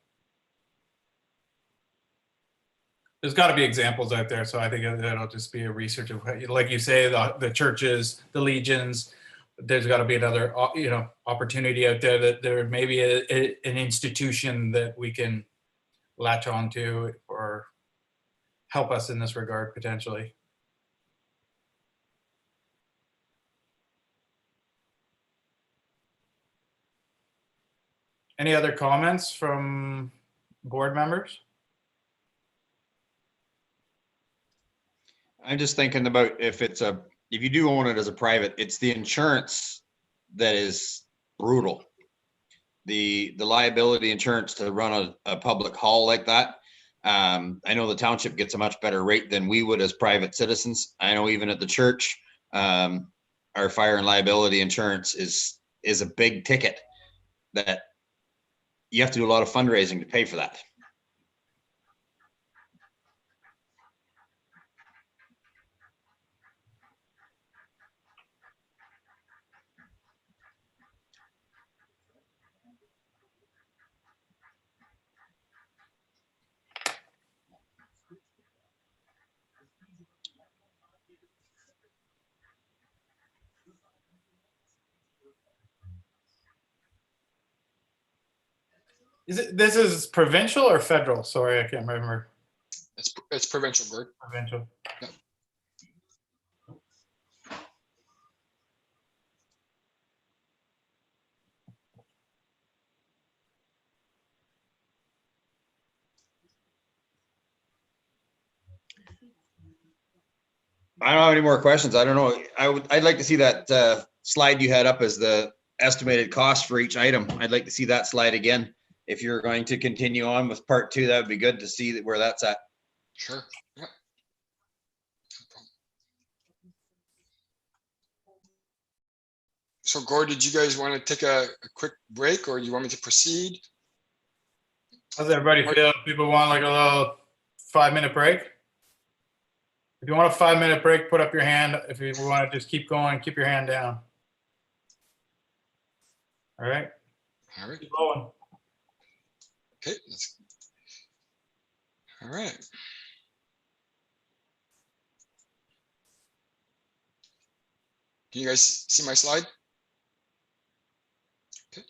There's got to be examples out there, so I think that'll just be a research of, like you say, the churches, the legions. There's got to be another, opportunity out there that there may be an institution that we can latch onto or help us in this regard potentially. Any other comments from board members? I'm just thinking about if you do own it as a private, it's the insurance that is brutal. The liability insurance to run a public hall like that. I know the township gets a much better rate than we would as private citizens. I know even at the church, our fire and liability insurance is a big ticket that you have to do a lot of fundraising to pay for that. This is provincial or federal? Sorry, I can't remember. It's provincial, Gord. Provincial. Yep. I don't have any more questions. I don't know. I'd like to see that slide you had up as the estimated cost for each item. I'd like to see that slide again. If you're going to continue on with part 2, that would be good to see where that's at. Sure. Yeah. So Gord, did you guys want to take a quick break, or do you want me to proceed? How's everybody feel? People want like a little 5-minute break? If you want a 5-minute break, put up your hand. If you want to just keep going, keep your hand down. All right. All right. Keep going. Okay. All right. Can you guys see my slide? Okay.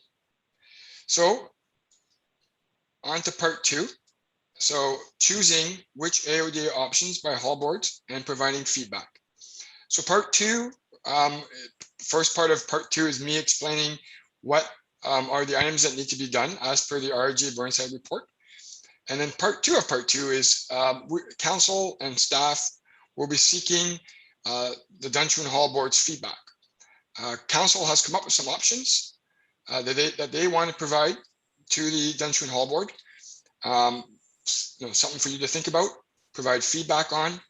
So on to part 2. So choosing which AODA options by hall boards and providing feedback. So part 2, first part of part 2 is me explaining what are the items that need to be done as per the RG Burnside report. And then part 2 of part 2 is council and staff will be seeking the Duntroon Hall Board's feedback. Council has come up with some options that they want to provide to the Duntroon Hall Board. Something for you to think about, provide feedback on.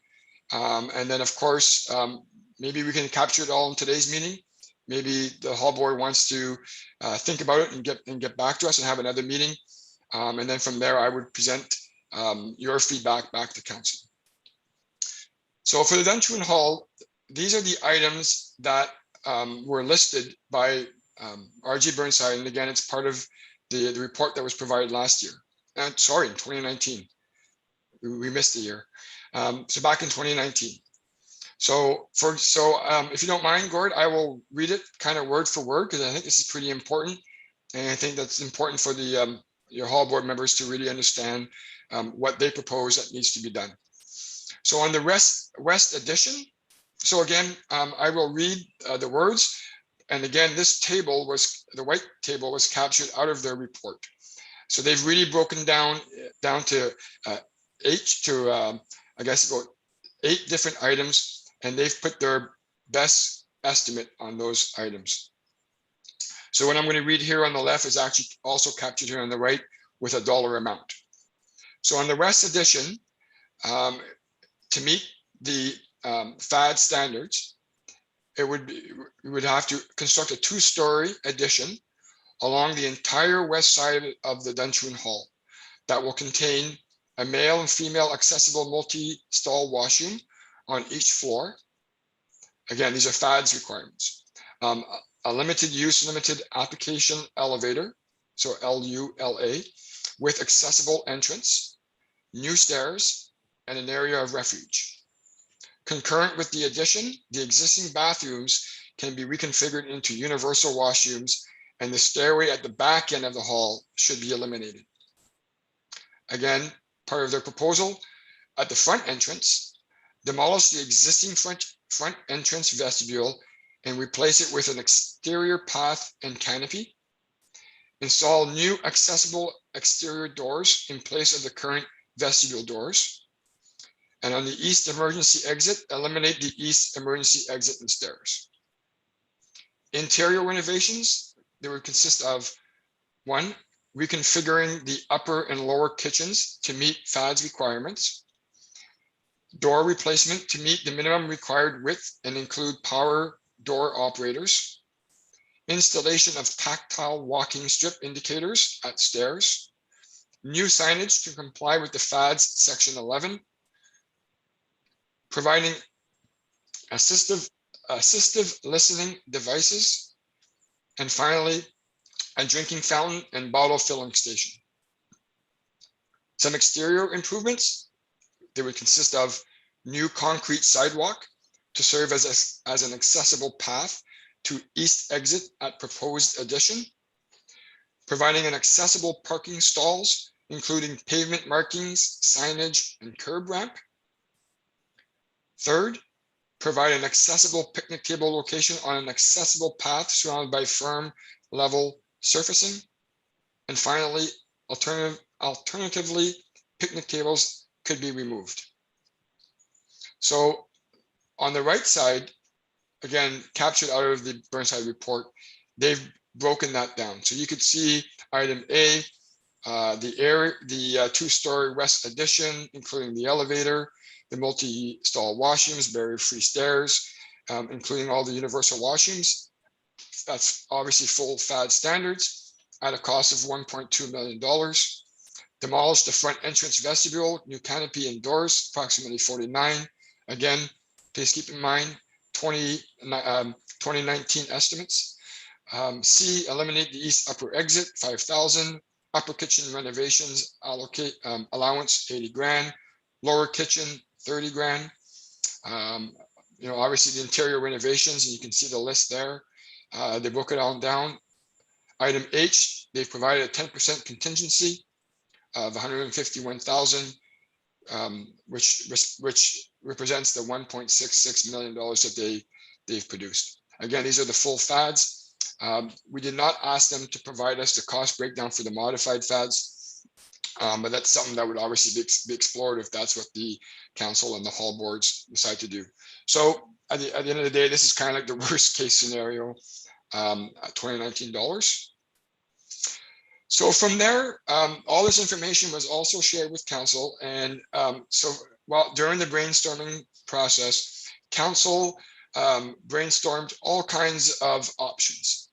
And then of course, maybe we can capture it all in today's meeting. Maybe the Hall Board wants to think about it and get back to us and have another meeting. And then from there, I would present your feedback back to council. So for the Duntroon Hall, these are the items that were listed by RG Burnside. And again, it's part of the report that was provided last year. Sorry, in 2019. We missed a year. So back in 2019. So if you don't mind, Gord, I will read it kind of word for word because I think this is pretty important. And I think that's important for the your hall board members to really understand what they propose that needs to be done. So on the West Edition, so again, I will read the words. And again, this table the white table was captured out of their report. So they've really broken down to I guess about 8 different items, and they've put their best estimate on those items. So what I'm going to read here on the left is actually also captured here on the right with a dollar amount. So on the West Edition, to meet the FAD standards, we would have to construct a 2-story addition along the entire west side of the Duntroon Hall that will contain a male and female accessible multi-stall washroom on each floor. Again, these are FAD's requirements. A limited use, limited application elevator, so LULA, with accessible entrance, new stairs, and an area of refuge. Concurrent with the addition, the existing bathrooms can be reconfigured into universal washrooms, and the stairway at the back end of the hall should be eliminated. Again, part of their proposal, at the front entrance, demolish the existing front entrance vestibule and replace it with an exterior path and canopy. Install new accessible exterior doors in place of the current vestibule doors. And on the east emergency exit, eliminate the east emergency exit and stairs. Interior renovations, they would consist of 1, reconfiguring the upper and lower kitchens to meet FAD's requirements. Door replacement to meet the minimum required width and include power door operators. Installation of tactile walking strip indicators at stairs. New signage to comply with the FAD's section 11. Providing assistive listening devices. And finally, a drinking fountain and bottle filling station. Some exterior improvements, they would consist of new concrete sidewalk to serve as an accessible path to east exit at proposed addition, providing an accessible parking stalls, including pavement markings, signage, and curb ramp. Third, provide an accessible picnic table location on an accessible path surrounded by firm level surfacing. And finally, alternatively, picnic tables could be removed. So on the right side, again, captured out of the Burnside report, they've broken that down. So you could see item A, the 2-story west addition, including the elevator, the multi-stall washrooms, barrier-free stairs, including all the universal washrooms. That's obviously full FAD standards at a cost of $1.2 million. Demolish the front entrance vestibule, new canopy and doors, approximately 49. Again, please keep in mind 2019 estimates. C, eliminate the east upper exit, 5,000. Upper kitchen renovations, allocate allowance 80 grand. Lower kitchen, 30 grand. Obviously the interior renovations, and you can see the list there. They broke it all down. Item H, they've provided a 10% contingency of 151,000, which represents the $1.66 million that they've produced. Again, these are the full fads. We did not ask them to provide us the cost breakdown for the modified fads, but that's something that would obviously be explored if that's what the council and the hall boards decide to do. So at the end of the day, this is kind of like the worst case scenario at $2019. So from there, all this information was also shared with council. And so during the brainstorming process, council brainstormed all kinds of options.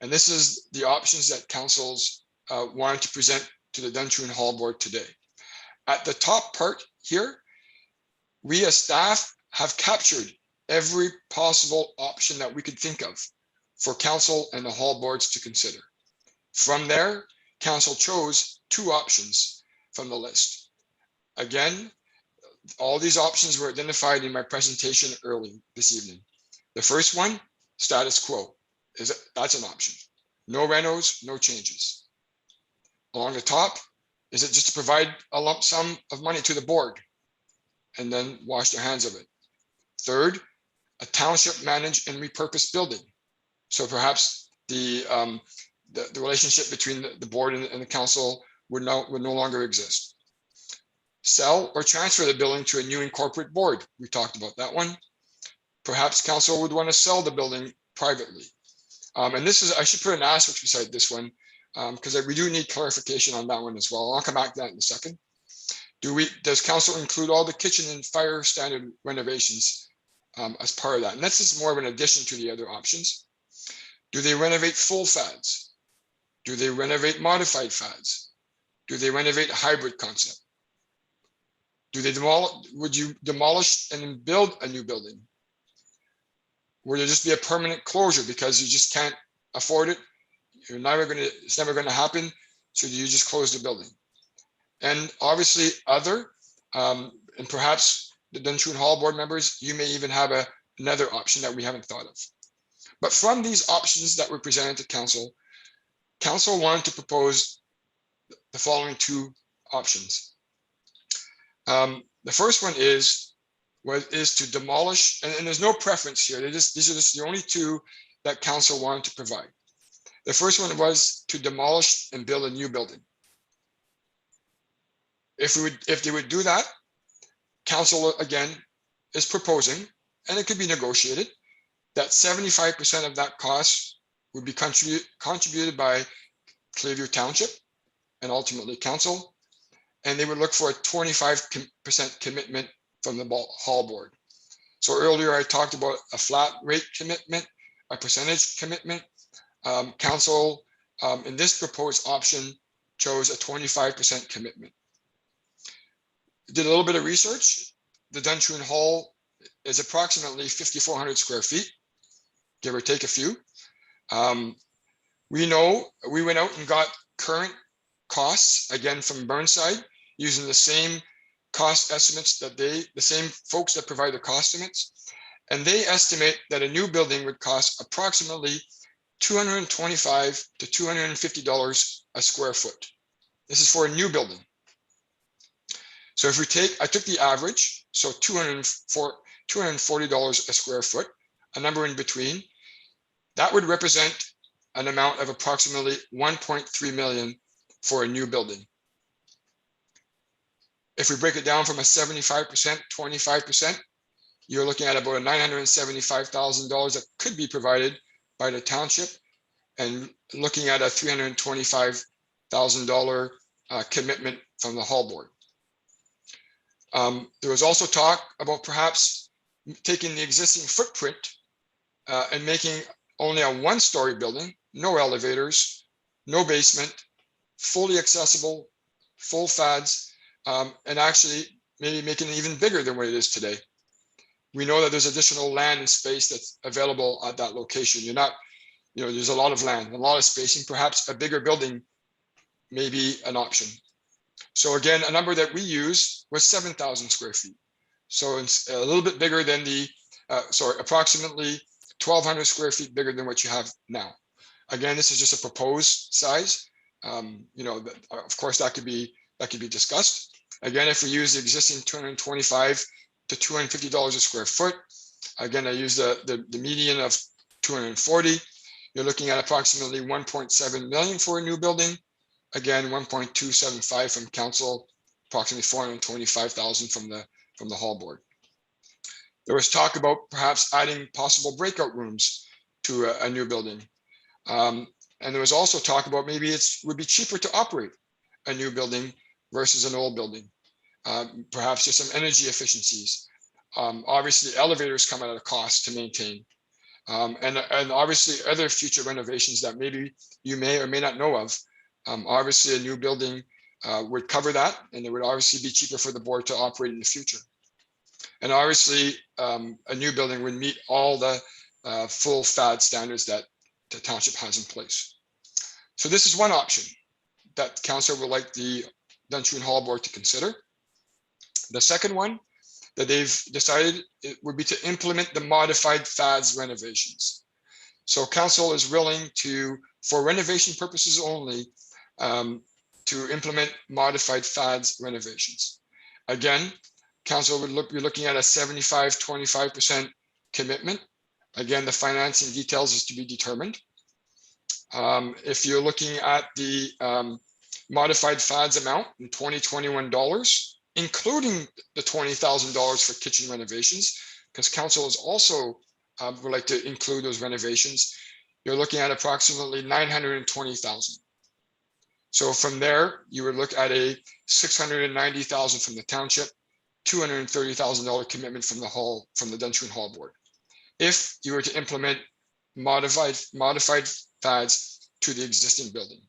And this is the options that councils wanted to present to the Duntroon Hall Board today. At the top part here, we as staff have captured every possible option that we could think of for council and the hall boards to consider. From there, council chose 2 options from the list. Again, all these options were identified in my presentation early this evening. The first one, status quo, that's an option. No renos, no changes. Along the top, is it just to provide a lump sum of money to the board and then wash their hands of it? Third, a township managed and repurposed building. So perhaps the relationship between the board and the council would no longer exist. Sell or transfer the building to a new incorporate board. We talked about that one. Perhaps council would want to sell the building privately. And this is, I should put an asterisk beside this one because we do need clarification on that one as well. I'll come back to that in a second. Does council include all the kitchen and fire standard renovations as part of that? And this is more of an addition to the other options. Do they renovate full fads? Do they renovate modified fads? Do they renovate a hybrid concept? Would you demolish and build a new building? Would there just be a permanent closure because you just can't afford it? It's never going to happen. So do you just close the building? And obviously and perhaps the Duntroon Hall board members, you may even have another option that we haven't thought of. But from these options that were presented to council, council wanted to propose the following 2 options. The first one is to demolish, and there's no preference here. These are just the only 2 that council wanted to provide. The first one was to demolish and build a new building. If they would do that, council again is proposing, and it could be negotiated, that 75% of that cost would be contributed by Clearview Township and ultimately council, and they would look for a 25% commitment from the hall board. So earlier I talked about a flat rate commitment, a percentage commitment. Council in this proposed option chose a 25% commitment. Did a little bit of research. The Duntroon Hall is approximately 5,400 square feet, give or take a few. We went out and got current costs, again, from Burnside, using the same cost estimates the same folks that provide the cost estimates. And they estimate that a new building would cost approximately $225 to $250 a square foot. This is for a new building. So if I took the average, so $240 a square foot, a number in between, that would represent an amount of approximately 1.3 million for a new building. If we break it down from a 75%, 25%, you're looking at about a $975,000 that could be provided by the township, and looking at a $325,000 commitment from the hall board. There was also talk about perhaps taking the existing footprint and making only a 1-story building, no elevators, no basement, fully accessible, full fads, and actually maybe making it even bigger than what it is today. We know that there's additional land and space that's available at that location. There's a lot of land, a lot of space, and perhaps a bigger building may be an option. So again, a number that we use was 7,000 square feet. So it's a little bit bigger than approximately 1,200 square feet bigger than what you have now. Again, this is just a proposed size. Of course, that could be discussed. Again, if we use the existing $225 to $250 a square foot, again, I use the median of 240. You're looking at approximately 1.7 million for a new building. Again, 1.275 from council, approximately 425,000 from the hall board. There was talk about perhaps adding possible breakout rooms to a new building. And there was also talk about maybe it would be cheaper to operate a new building versus an old building. Perhaps there's some energy efficiencies. Obviously, elevators come at a cost to maintain. And obviously other future renovations that maybe you may or may not know of. Obviously, a new building would cover that, and it would obviously be cheaper for the board to operate in the future. And obviously, a new building would meet all the full FAD standards that the township has in place. So this is one option that council would like the Duntroon Hall Board to consider. The second one that they've decided it would be to implement the modified FADS renovations. So council is willing to, for renovation purposes only, to implement modified FADS renovations. Again, council would be looking at a 75-25% commitment. Again, the financing details is to be determined. If you're looking at the modified FADS amount in 2021 dollars, including the $20,000 for kitchen renovations, because council is also would like to include those renovations, you're looking at approximately 920,000. So from there, you would look at a 690,000 from the township, $230,000 commitment from the Duntroon Hall Board. If you were to implement modified FADS to the existing building.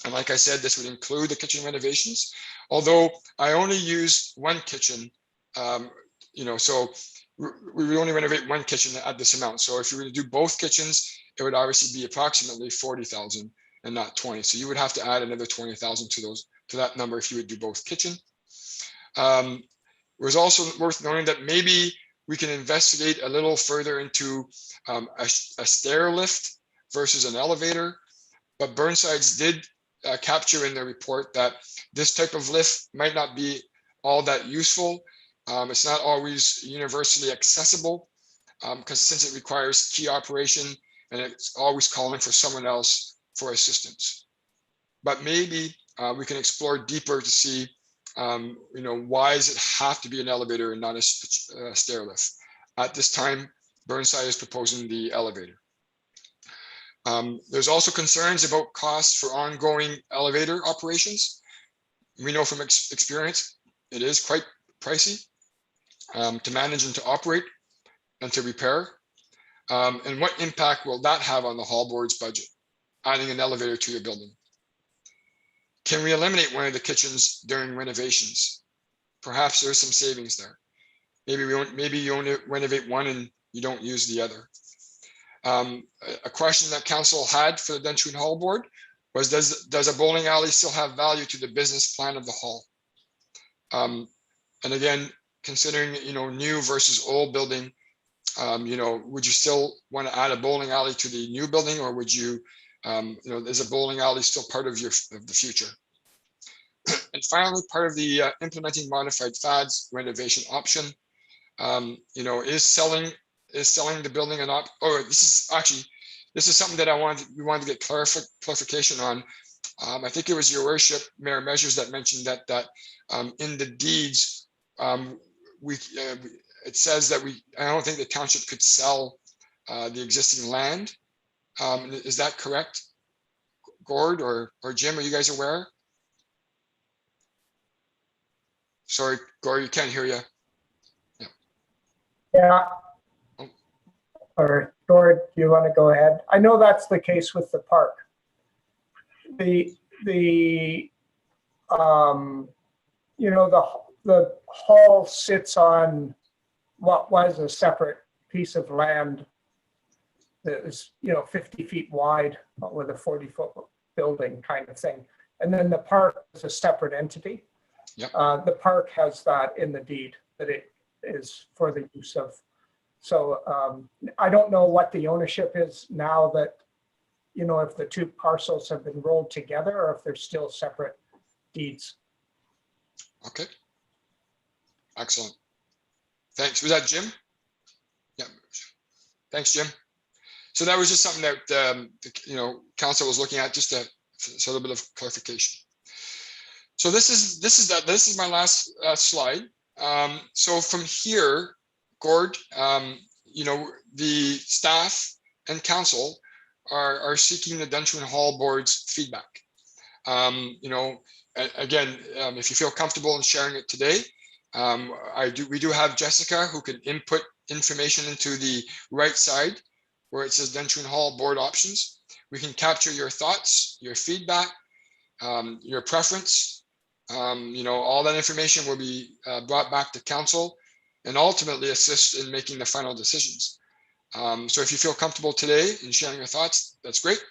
And like I said, this would include the kitchen renovations, although I only use one kitchen, so we would only renovate one kitchen at this amount. So if you were to do both kitchens, it would obviously be approximately 40,000 and not 20. So you would have to add another 20,000 to that number if you would do both kitchen. It was also worth noting that maybe we can investigate a little further into a stair lift versus an elevator. But Burnsides did capture in their report that this type of lift might not be all that useful. It's not always universally accessible because since it requires key operation and it's always calling for someone else for assistance. But maybe we can explore deeper to see, why does it have to be an elevator and not a stair lift? At this time, Burnside is proposing the elevator. There's also concerns about costs for ongoing elevator operations. We know from experience, it is quite pricey to manage and to operate and to repair. And what impact will that have on the hall board's budget, adding an elevator to your building? Can we eliminate one of the kitchens during renovations? Perhaps there's some savings there. Maybe you only renovate one and you don't use the other. A question that council had for the Duntroon Hall Board was, does a bowling alley still have value to the business plan of the hall? And again, considering new versus old building, would you still want to add a bowling alley to the new building, or would you, is a bowling alley still part of the future? And finally, part of the implementing modified FADS renovation option, is selling the building an option? Oh, this is something that we wanted to get clarification on. I think it was your worship, Mayor Measures, that mentioned that in the deeds, it says that I don't think the township could sell the existing land. Is that correct, Gord or Jim? Are you guys aware? Sorry, Gord, you can't hear you. Yeah. Or Gord, do you want to go ahead? I know that's the case with the park. The hall sits on what was a separate piece of land that was 50 feet wide with a 40-foot building kind of thing. And then the park is a separate entity. Yep. The park has that in the deed that it is for the use of. So I don't know what the ownership is now that if the two parcels have been rolled together or if they're still separate deeds. Okay. Excellent. Thanks. Was that Jim? Yeah. Thanks, Jim. So that was just something that council was looking at, just a little bit of clarification. So this is my last slide. So from here, Gord, the staff and council are seeking the Duntroon Hall Board's feedback. Again, if you feel comfortable in sharing it today, we do have Jessica who can input information into the right side where it says Duntroon Hall Board options. We can capture your thoughts, your feedback, your preference. All that information will be brought back to council and ultimately assist in making the final decisions. So if you feel comfortable today in sharing your thoughts, that's great.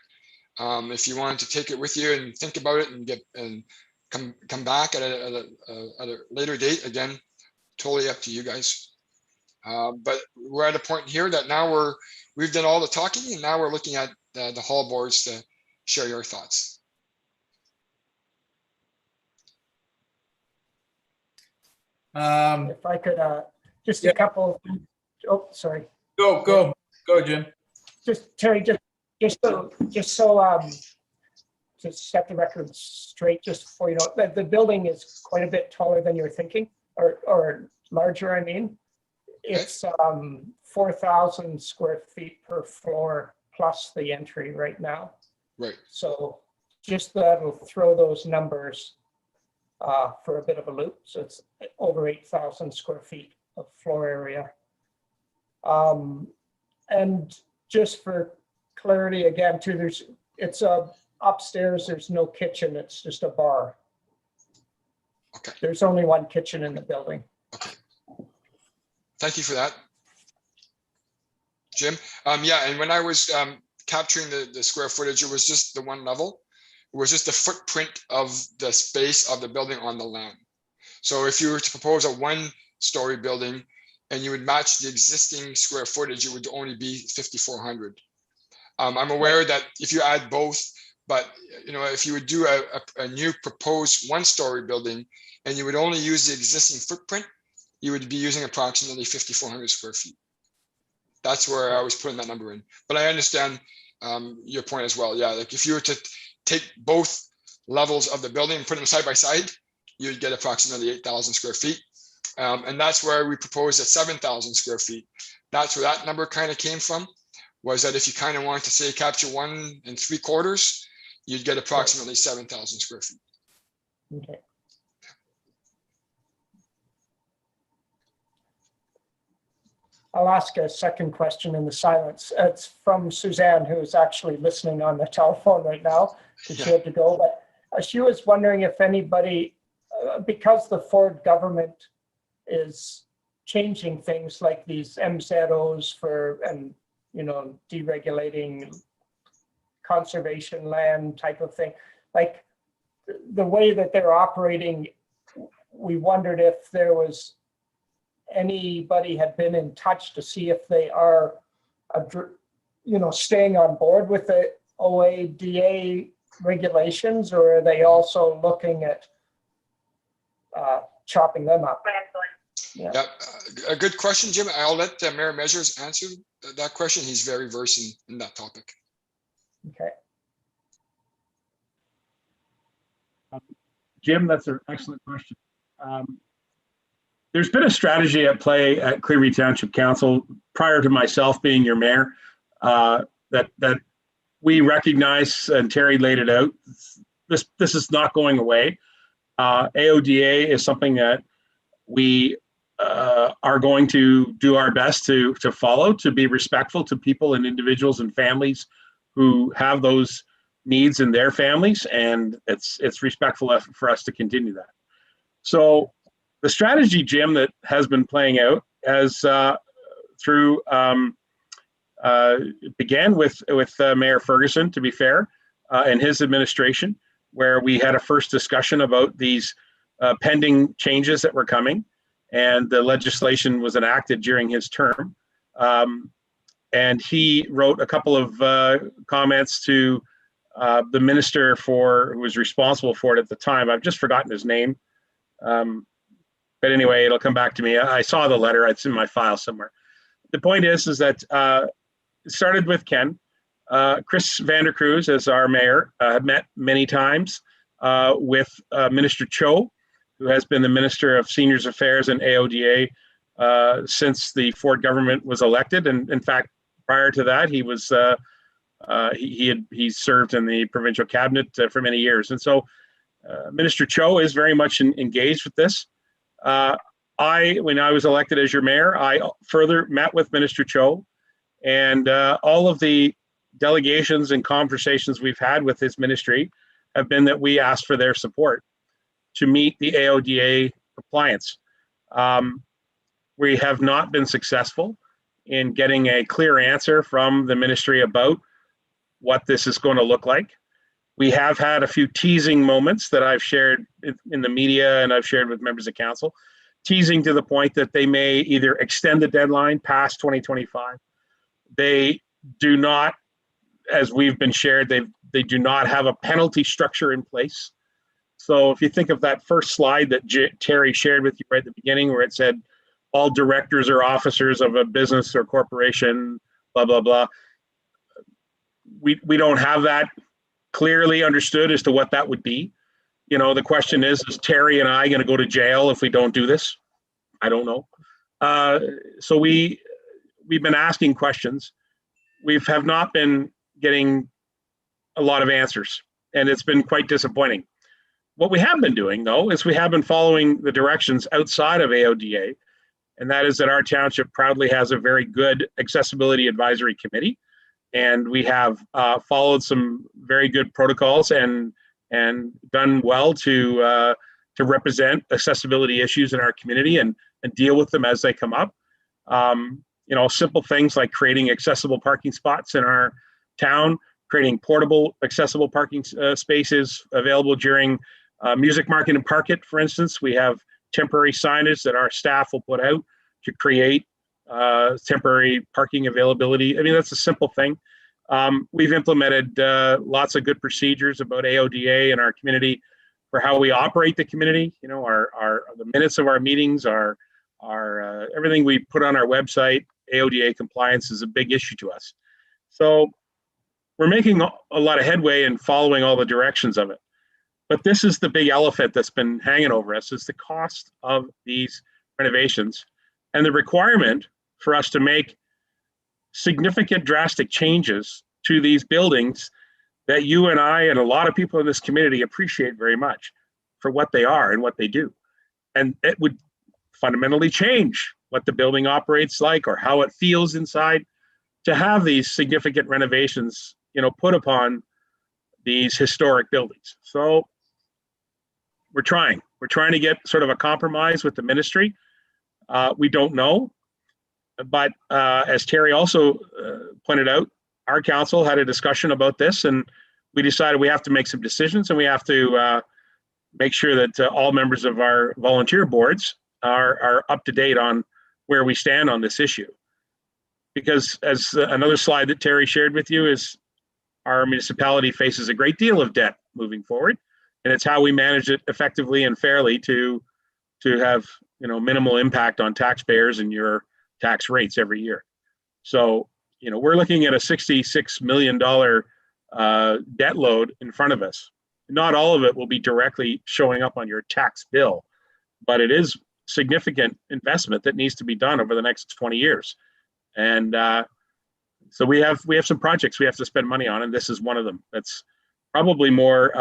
If you wanted to take it with you and think about it and come back at a later date, again, totally up to you guys. But we're at a point here that now we've done all the talking, and now we're looking at the hall boards to share your thoughts. If I could, just a couple. Oh, sorry. Go, Jim. Just Terry, just so to set the record straight, just for the building is quite a bit taller than you're thinking, or larger. I mean, it's 4,000 square feet per floor plus the entry right now. Right. So just that'll throw those numbers for a bit of a loop. So it's over 8,000 square feet of floor area. And just for clarity again too, it's upstairs, there's no kitchen, it's just a bar. Okay. There's only one kitchen in the building. Okay. Thank you for that, Jim. Yeah, and when I was capturing the square footage, it was just the one level. It was just the footprint of the space of the building on the land. So if you were to propose a one-story building and you would match the existing square footage, it would only be 5,400. I'm aware that if you add both, but if you would do a new proposed one-story building and you would only use the existing footprint, you would be using approximately 5,400 square feet. That's where I was putting that number in. But I understand your point as well. Yeah, like if you were to take both levels of the building and put them side by side, you'd get approximately 8,000 square feet. And that's where we proposed at 7,000 square feet. That's where that number kind of came from, was that if you kind of wanted to say capture 1 3/4, you'd get approximately 7,000 square feet. Okay. I'll ask a second question in the silence. It's from Suzanne, who is actually listening on the telephone right now, because she had to go. But she was wondering if anybody, because the Ford government is changing things like these MZOs and deregulating conservation land type of thing, like the way that they're operating, we wondered if there was anybody had been in touch to see if they are, staying on board with the OADA regulations, or are they also looking at chopping them up? Yeah, a good question, Jim. I'll let Mayor Measures answer that question. He's very versed in that topic. Okay. Jim, that's an excellent question. There's been a strategy at play at Cleary Township Council prior to myself being your mayor that we recognize, and Terry laid it out. This is not going away. AODA is something that we are going to do our best to follow, to be respectful to people and individuals and families who have those needs in their families, and it's respectful for us to continue that. So the strategy, Jim, that has been playing out as through began with Mayor Ferguson, to be fair, and his administration, where we had a first discussion about these pending changes that were coming, and the legislation was enacted during his term. and he wrote a couple of comments to the minister who was responsible for it at the time. I've just forgotten his name. But anyway, it'll come back to me. I saw the letter. It's in my file somewhere. The point is that it started with Ken. Chris Vandercruz, as our mayor, met many times with Minister Cho, who has been the Minister of Seniors Affairs and AODA since the Ford government was elected. And in fact, prior to that, he was he served in the provincial cabinet for many years. And so Minister Cho is very much engaged with this. When I was elected as your mayor, I further met with Minister Cho, and all of the delegations and conversations we've had with his ministry have been that we asked for their support to meet the AODA compliance. We have not been successful in getting a clear answer from the ministry about what this is going to look like. We have had a few teasing moments that I've shared in the media and I've shared with members of council, teasing to the point that they may either extend the deadline past 2025. They do not, as we've been shared, they do not have a penalty structure in place. So if you think of that first slide that Terry shared with you right at the beginning, where it said all directors or officers of a business or corporation, blah, blah, blah. We don't have that clearly understood as to what that would be. You know, the question is Terry and I going to go to jail if we don't do this? I don't know. So we've been asking questions. We have not been getting a lot of answers, and it's been quite disappointing. What we have been doing, though, is we have been following the directions outside of AODA, and that is that our township proudly has a very good accessibility advisory committee, and we have followed some very good protocols and done well to represent accessibility issues in our community and deal with them as they come up. You know, simple things like creating accessible parking spots in our town, creating portable accessible parking spaces available during Music Market and Park It, for instance. We have temporary signage that our staff will put out to create temporary parking availability. I mean, that's a simple thing. We've implemented lots of good procedures about AODA in our community for how we operate the community. You know, the minutes of our meetings, our everything we put on our website. AODA compliance is a big issue to us. So we're making a lot of headway and following all the directions of it. But this is the big elephant that's been hanging over us, is the cost of these renovations and the requirement for us to make significant drastic changes to these buildings that you and I and a lot of people in this community appreciate very much for what they are and what they do. And it would fundamentally change what the building operates like or how it feels inside to have these significant renovations, you know, put upon these historic buildings. So we're trying to get sort of a compromise with the ministry. We don't know, but as Terry also pointed out, our council had a discussion about this, and we decided we have to make some decisions, and we have to make sure that all members of our volunteer boards are up to date on where we stand on this issue. Because as another slide that Terry shared with you is, our municipality faces a great deal of debt moving forward, and it's how we manage it effectively and fairly to have, you know, minimal impact on taxpayers and your tax rates every year. So, you know, we're looking at a $66 million debt load in front of us. Not all of it will be directly showing up on your tax bill, but it is significant investment that needs to be done over the next 20 years. And so we have some projects we have to spend money on, and this is one of them. That's probably more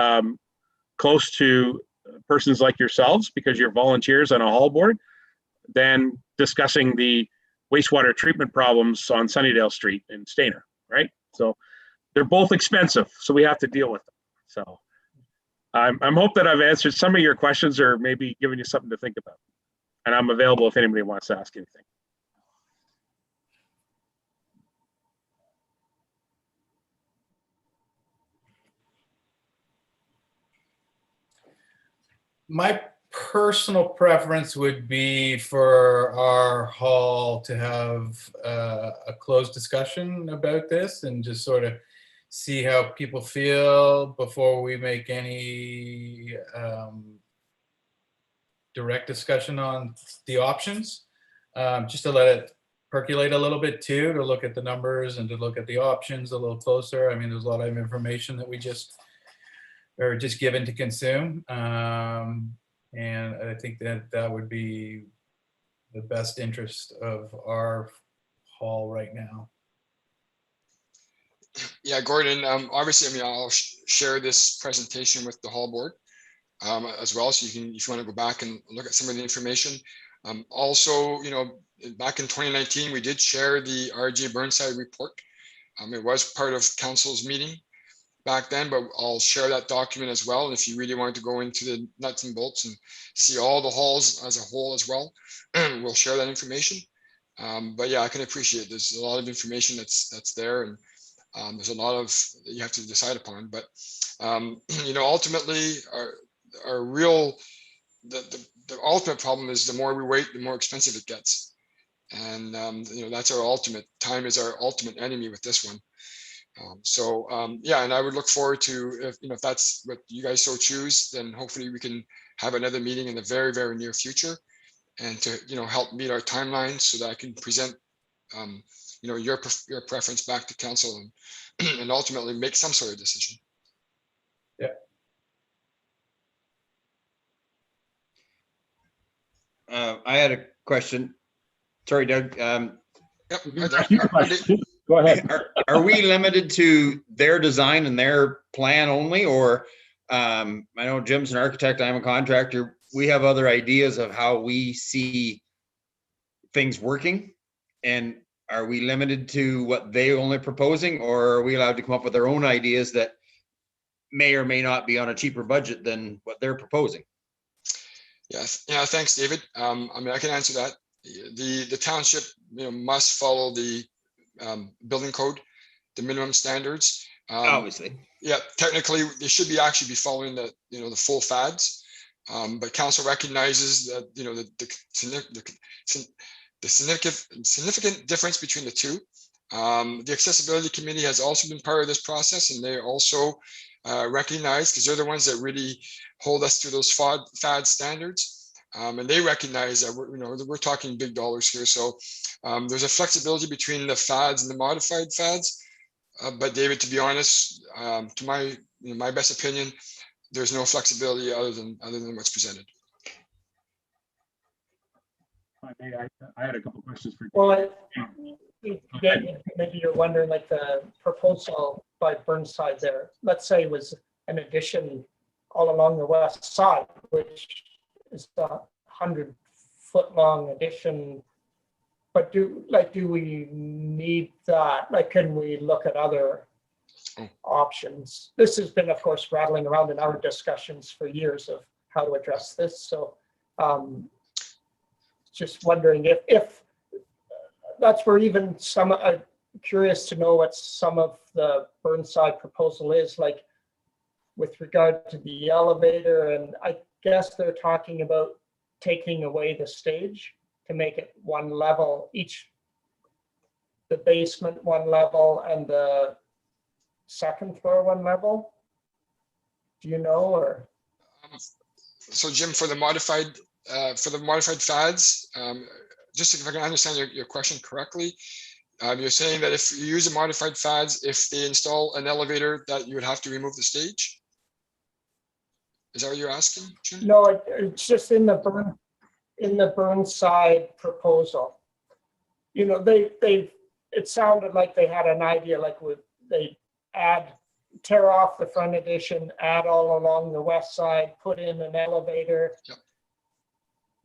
close to persons like yourselves, because you're volunteers on a hall board, than discussing the wastewater treatment problems on Sunnydale Street in Stayner, right? So they're both expensive, so we have to deal with them. So I'm hope that I've answered some of your questions or maybe given you something to think about. And I'm available if anybody wants to ask anything. My personal preference would be for our hall to have a closed discussion about this and just sort of see how people feel before we make any direct discussion on the options. Just to let it percolate a little bit too, to look at the numbers and to look at the options a little closer. I mean, there's a lot of information that we just are just given to consume. And I think that that would be the best interest of our hall right now. Yeah, Gordon, obviously, I mean, I'll share this presentation with the hall board as well. So you can, if you want to go back and look at some of the information. Also, you know, back in 2019, we did share the RJ Burnside report. It was part of council's meeting back then, but I'll share that document as well. And if you really want to go into the nuts and bolts and see all the halls as a whole as well, we'll share that information. But yeah, I can appreciate there's a lot of information that's there, and there's a lot of that you have to decide upon. But you know, ultimately, our real the ultimate problem is the more we wait, the more expensive it gets. And you know, that's our ultimate, time is our ultimate enemy with this one. Yeah, and I would look forward to, if you know, if that's what you guys so choose, then hopefully we can have another meeting in the very, very near future, and to, you know, help meet our timeline so that I can present you know, your preference back to council and and ultimately make some sort of decision. Yeah. I had a question. Sorry, Doug. Yep. Ask you a question. Go ahead. Are we limited to their design and their plan only, or I know Jim's an architect, I'm a contractor. We have other ideas of how we see things working, and are we limited to what they only proposing, or are we allowed to come up with our own ideas that may or may not be on a cheaper budget than what they're proposing? Yes. Yeah. Thanks, David. I mean, I can answer that. The township, you know, must follow the building code, the minimum standards. Obviously. Yeah. Technically, they should be actually be following the, you know, the full FADs. But council recognizes that, you know, the significant difference between the two. The accessibility committee has also been part of this process, and they also recognize, because they're the ones that really hold us to those FAD standards, and they recognize that we're talking big dollars here. So there's a flexibility between the FADs and the modified FADs. But David, to be honest, to my best opinion, there's no flexibility other than what's presented. I had a couple questions for you. Well, maybe you're wondering, like the proposal by Burnside there, let's say was an addition all along the west side, which is a 100-foot long addition. But do we need that? Like, can we look at other options? This has been, of course, rattling around in our discussions for years of how to address this. So just wondering if that's where even some, I'm curious to know what some of the Burnside proposal is, like with regard to the elevator. And I guess they're talking about taking away the stage to make it one level, each, the basement one level and the second floor one level. Do you know, or? So Jim, for the modified FADs, just if I can understand your question correctly, you're saying that if you use the modified FADs, if they install an elevator, that you would have to remove the stage? Is that what you're asking, Jim? No, it's just in the Burnside proposal. You know, it sounded like they had an idea, like they tear off the front addition, add all along the west side, put in an elevator. Yep.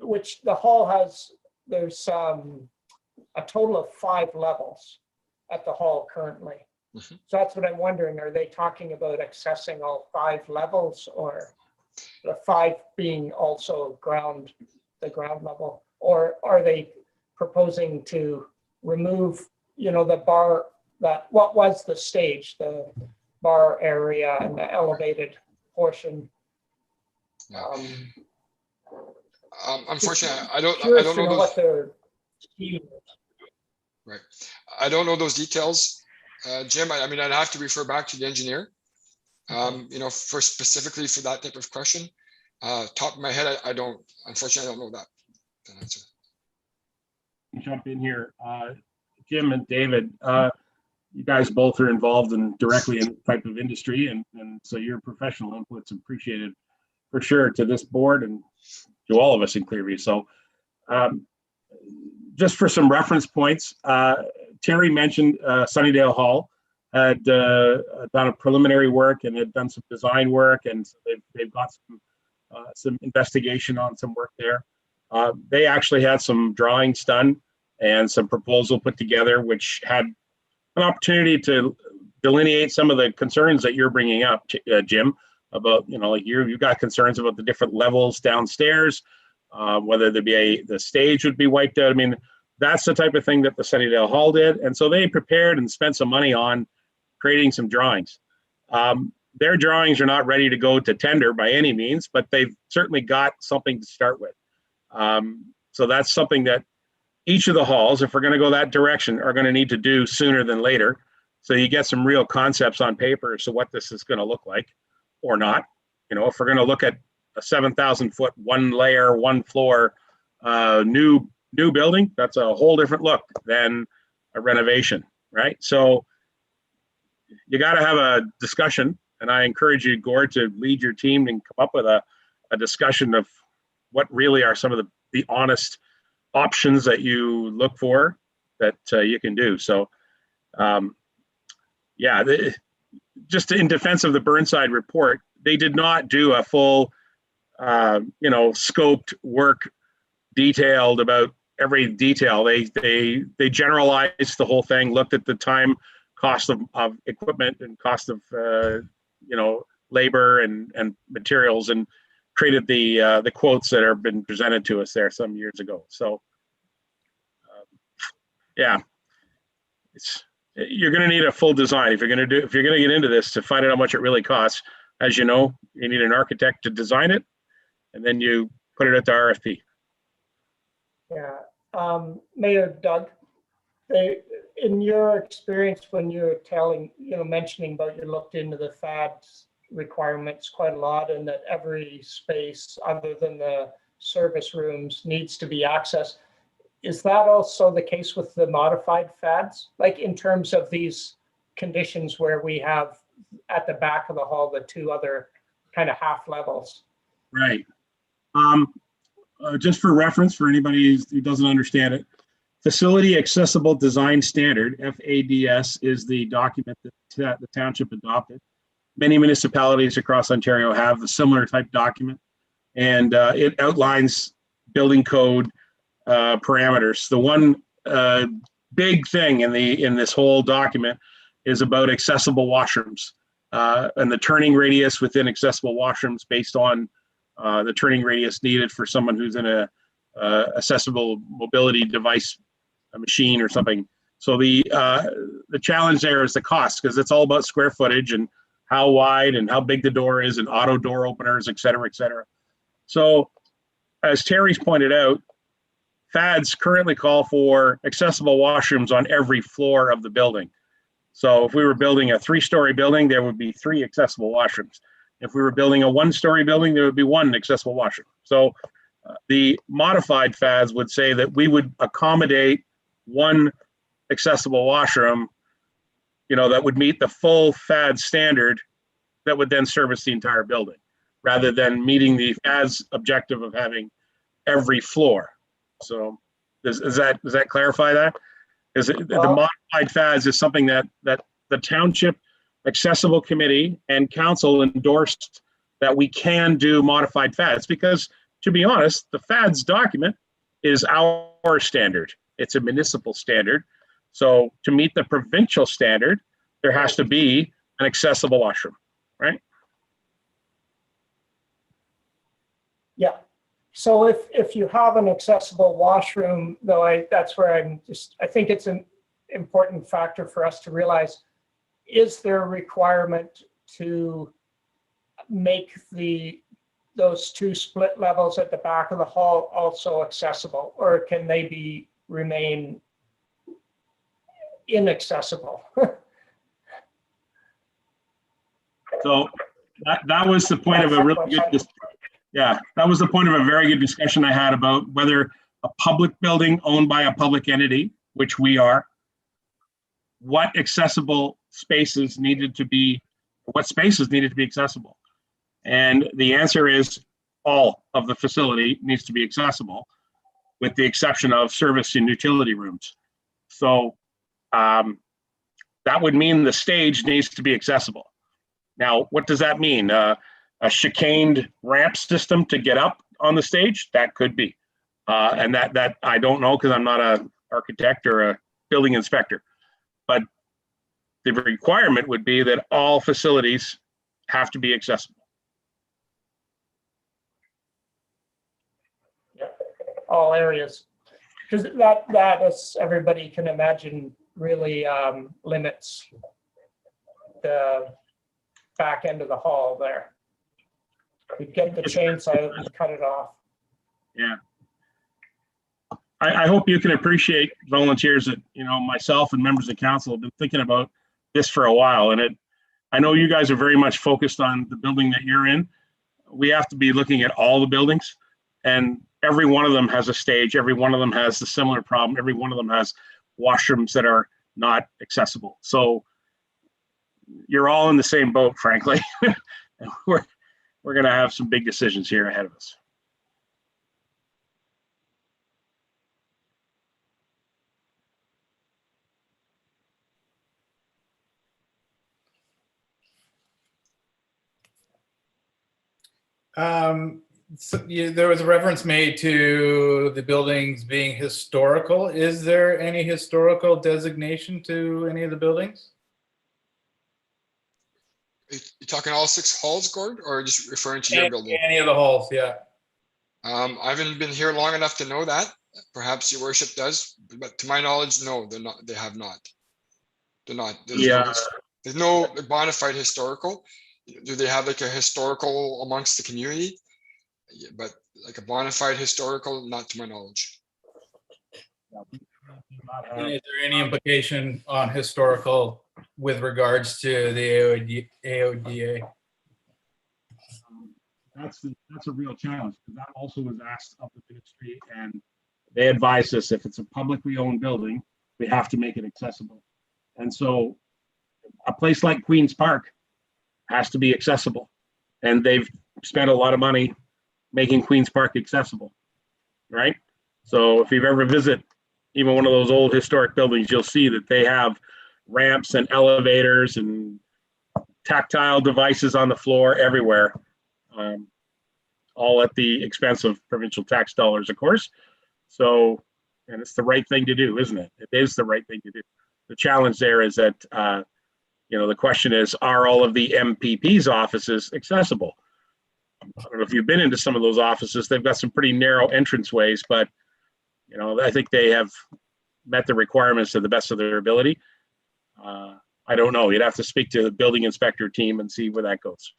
Which the hall has. There's a total of 5 levels at the hall currently. Mm-hmm. So that's what I'm wondering. Are they talking about accessing all 5 levels, or the 5 being also the ground level? Or are they proposing to remove, you know, the bar, that what was the stage, the bar area and the elevated portion? Unfortunately, I don't Curious know to know those. what their scheme is. Right. I don't know those details, Jim. I mean, I'd have to refer back to the engineer, you know, for specifically for that type of question. Top of my head, unfortunately, I don't know that answer. Jump in here. Jim and David, you guys both are involved in directly in the type of industry, and so your professional input's appreciated for sure to this board and to all of us in Clearview. So just for some reference points, Terry mentioned Sunnydale Hall had done a preliminary work and had done some design work, and so they've got some investigation on some work there. They actually had some drawings done and some proposal put together, which had an opportunity to delineate some of the concerns that you're bringing up, Jim, about, you know, like you've got concerns about the different levels downstairs, whether the stage would be wiped out. I mean, that's the type of thing that the Sunnydale Hall did. And so they prepared and spent some money on creating some drawings. Their drawings are not ready to go to tender by any means, but they've certainly got something to start with. So that's something that each of the halls, if we're going to go that direction, are going to need to do sooner than later. So you get some real concepts on paper as to what this is going to look like or not. You know, if we're going to look at a 7,000 foot, one layer, one floor, new building, that's a whole different look than a renovation, right? So you got to have a discussion, and I encourage you, Gord, to lead your team and come up with a discussion of what really are some of the honest options that you look for that you can do. So yeah, just in defense of the Burnside report, they did not do a full you know, scoped work detailed about every detail. They generalized the whole thing, looked at the time cost of equipment and cost of you know, labor and materials, and created the quotes that have been presented to us there some years ago. So yeah, you're going to need a full design if you're going to get into this, to find out how much it really costs. As you know, you need an architect to design it, and then you put it at the RFP. Yeah, Mayor Doug, in your experience when you're mentioning about you looked into the FAD's requirements quite a lot, and that every space other than the service rooms needs to be accessed, is that also the case with the modified FADs? Like in terms of these conditions where we have at the back of the hall, the two other kind of half levels? Right. Just for reference, for anybody who doesn't understand it, Facility Accessible Design Standard, FADS, is the document that the township adopted. Many municipalities across Ontario have a similar type document, and it outlines building code parameters. The one big thing in this whole document is about accessible washrooms and the turning radius within accessible washrooms based on the turning radius needed for someone who's in a accessible mobility device, a machine or something. So the challenge there is the cost, because it's all about square footage and how wide and how big the door is and auto door openers, et cetera, et cetera. So as Terry's pointed out, FADs currently call for accessible washrooms on every floor of the building. So if we were building a 3-story building, there would be 3 accessible washrooms. If we were building a 1-story building, there would be 1 accessible washroom. So the modified FADs would say that we would accommodate 1 accessible washroom, you know, that would meet the full FAD standard that would then service the entire building, rather than meeting the FAD's objective of having every floor. So does that clarify that? The modified FADs is something that the Township Accessible Committee and Council endorsed, that we can do modified FADs, because to be honest, the FADs document is our standard. It's a municipal standard. So to meet the provincial standard, there has to be an accessible washroom, right? Yeah. So if you have an accessible washroom, though, that's where I think it's an important factor for us to realize, is there a requirement to make the those two split levels at the back of the hall also accessible, or can they remain inaccessible? So that was the point of a really good, yeah, that was the point of a very good discussion I had about whether a public building owned by a public entity, which we are, what accessible spaces needed to be, what spaces needed to be accessible. And the answer is all of the facility needs to be accessible, with the exception of service and utility rooms. So that would mean the stage needs to be accessible. Now, what does that mean? A chicaned ramp system to get up on the stage? That could be. And that I don't know, because I'm not an architect or a building inspector. But the requirement would be that all facilities have to be accessible. Yeah, all areas. Because that, as everybody can imagine, really limits the back end of the hall there. We get the chainsaw and cut it off. Yeah. I hope you can appreciate, volunteers, that, you know, myself and members of council have been thinking about this for a while. And I know you guys are very much focused on the building that you're in. We have to be looking at all the buildings, and every one of them has a stage. Every one of them has a similar problem. Every one of them has washrooms that are not accessible. So you're all in the same boat, frankly. we're going to have some big decisions here ahead of us. There was a reference made to the buildings being historical. Is there any historical designation to any of the buildings? You talking all 6 halls, Gord, or just referring to your building? Any of the halls, yeah. I haven't been here long enough to know that. Perhaps your worship does, but to my knowledge, no, they're not. They have not. They're not. There's no bona fide historical. Do they have like a historical amongst the community? Yeah, but like a bona fide historical, not to my knowledge. And is there any implication on historical with regards to the AODA? That's a real challenge, because that also was asked of the ministry, and they advised us if it's a publicly owned building, we have to make it accessible. And so a place like Queen's Park has to be accessible, and they've spent a lot of money making Queen's Park accessible, right? So if you've ever visited even one of those old historic buildings, you'll see that they have ramps and elevators and tactile devices on the floor everywhere, all at the expense of provincial tax dollars, of course. So, and it's the right thing to do, isn't it? It is the right thing to do. The challenge there is that, the question is, are all of the MPP's offices accessible? I don't know if you've been into some of those offices. They've got some pretty narrow entranceways, but I think they have met the requirements to the best of their ability. I don't know. You'd have to speak to the building inspector team and see where that goes.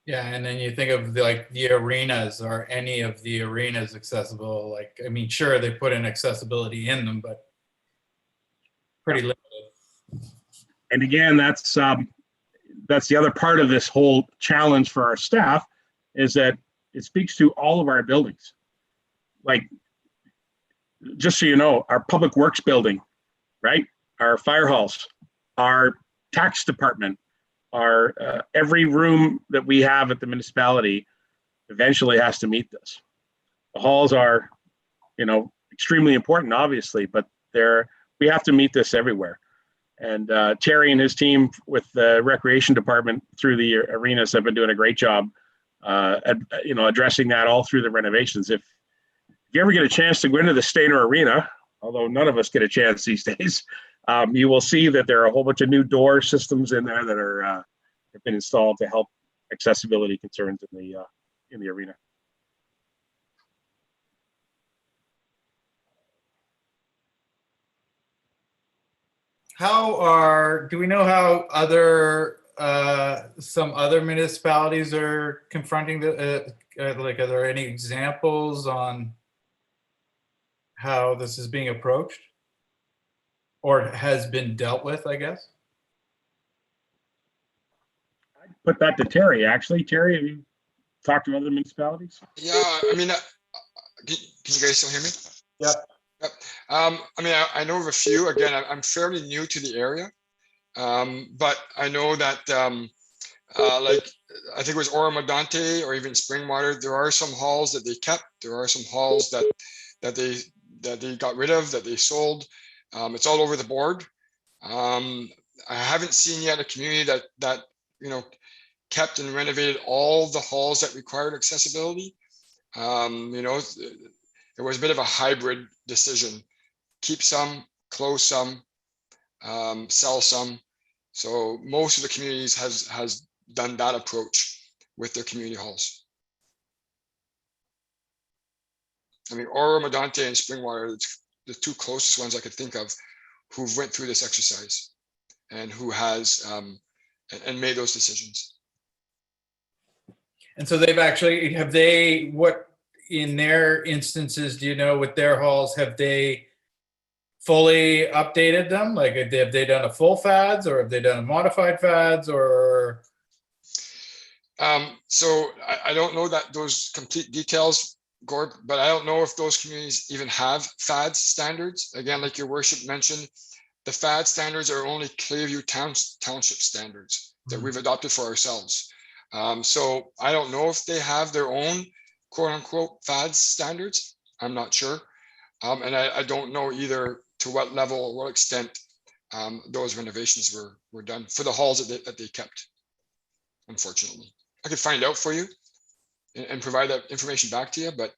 Yeah, and then you think of the arenas. Are any of the arenas accessible? Sure, they put in accessibility in them, but pretty limited. And again, that's the other part of this whole challenge for our staff, is that it speaks to all of our buildings. Like, just so you know, our public works building, right? Our fire halls, our tax department, our every room that we have at the municipality eventually has to meet this. The halls are, extremely important, obviously, but we have to meet this everywhere. And Terry and his team with the recreation department through the arenas have been doing a great job, addressing that all through the renovations. If you ever get a chance to go into the Stainer Arena, although none of us get a chance these days, you will see that there are a whole bunch of new door systems in there that have been installed to help accessibility concerns in the arena. Do we know how other some other municipalities are confronting the, like, are there any examples on how this is being approached? Or has been dealt with, I guess? Put that to Terry, actually. Terry, have you talked to other municipalities? Yeah, I mean, can you guys still hear me? Yep. Yep. I mean, I know of a few. Again, I'm fairly new to the area, but I know that, like, I think it was Oromadante or even Springwater, there are some halls that they kept. There are some halls that they got rid of, that they sold. It's all over the board. I haven't seen yet a community that you know, kept and renovated all the halls that required accessibility. You know, it was a bit of a hybrid decision. Keep some, close some, sell some. So most of the communities has done that approach with their community halls. I mean, Oromadante and Springwater, the two closest ones I could think of who went through this exercise and who has and made those decisions. And so they've actually, have they, what in their instances, do you know, with their halls, have they fully updated them? Like, have they done a full fads, or have they done a modified fads, or? So I don't know that those complete details, Gord, but I don't know if those communities even have FAD standards. Again, like your worship mentioned, the FAD standards are only Clearview Township standards that we've adopted for ourselves. So I don't know if they have their own quote unquote FAD standards. I'm not sure. And I don't know either to what level or what extent those renovations were done for the halls that they kept, unfortunately. I could find out for you and provide that information back to you, but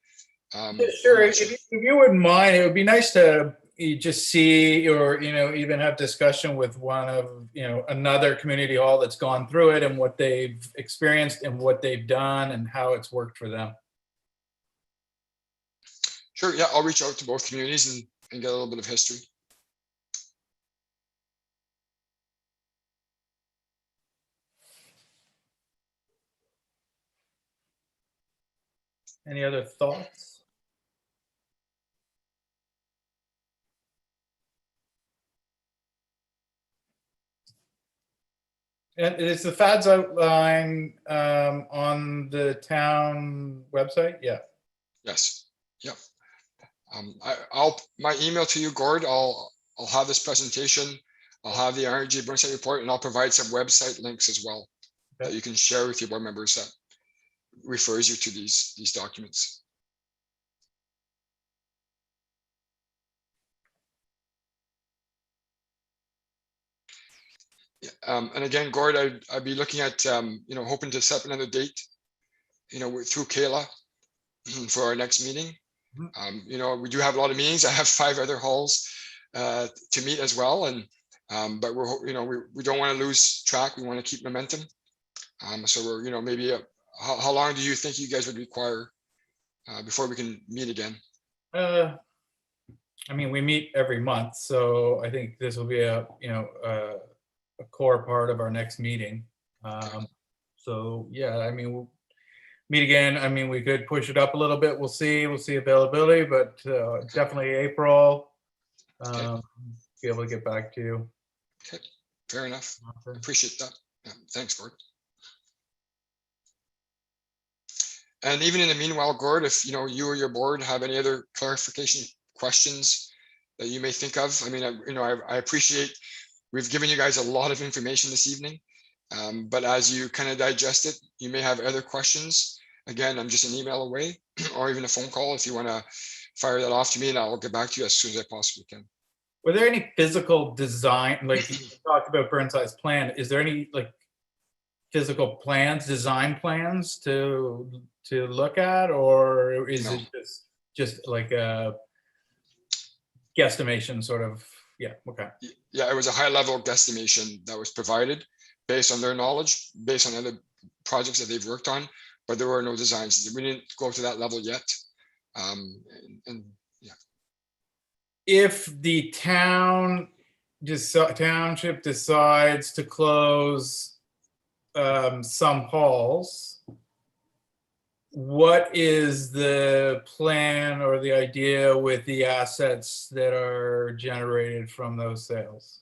Sure, if you wouldn't mind, it would be nice to just see, or, you know, even have discussion with one of, you know, another community hall that's gone through it and what they've experienced and what they've done and how it's worked for them. Sure, yeah, I'll reach out to both communities and get a little bit of history. Any other thoughts? And is the FADS outline on the town website? Yeah. Yes. Yep. I'll my email to you, Gord. I'll have this presentation. I'll have the Energy Burnside report, and I'll provide some website links as well that you can share with your board members that refers you to these documents. Yeah, and again, Gord, I'd be looking at you know, hoping to set up another date, you know, through Kayla for our next meeting. You know, we do have a lot of meetings. I have 5 other halls to meet as well, and but we're, you know, we don't want to lose track. We want to keep momentum. So we're, you know, maybe how long do you think you guys would require before we can meet again? I mean, we meet every month, so I think this will be a, you know, a core part of our next meeting. So yeah, I mean, we'll meet again. I mean, we could push it up a little bit. We'll see availability, but definitely April. Be able to get back to you. Okay, fair enough. Appreciate that. Yeah, thanks, Gord. And even in the meanwhile, Gord, if you know, you or your board have any other clarification questions that you may think of, I mean, you know, I appreciate we've given you guys a lot of information this evening, but as you kind of digest it, you may have other questions. Again, I'm just an email away or even a phone call if you want to fire that off to me, and I'll get back to you as soon as I possibly can. Were there any physical design, like you talked about Burnside's plan, is there any like physical plans, design plans to look at, or is it just like a guesstimation sort of? Yeah, okay. Yeah, it was a high level guesstimation that was provided based on their knowledge, based on other projects that they've worked on, but there were no designs. We didn't go to that level yet. And yeah. If the township decides to close some halls, what is the plan or the idea with the assets that are generated from those sales?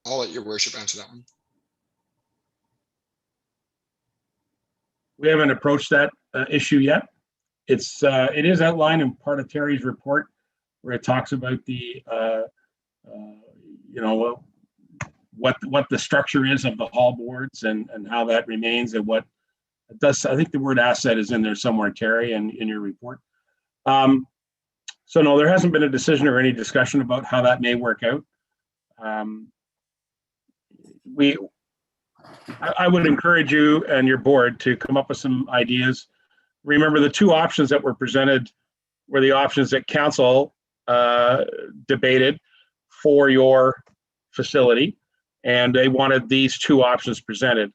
I'll let your worship answer that one. We haven't approached that issue yet. It is outlined in part of Terry's report where it talks about the what the structure is of the hall boards and how that remains and what it does. I think the word asset is in there somewhere, Terry, and in your report. So no, there hasn't been a decision or any discussion about how that may work out. I would encourage you and your board to come up with some ideas. Remember, the two options that were presented were the options that council debated for your facility, and they wanted these two options presented.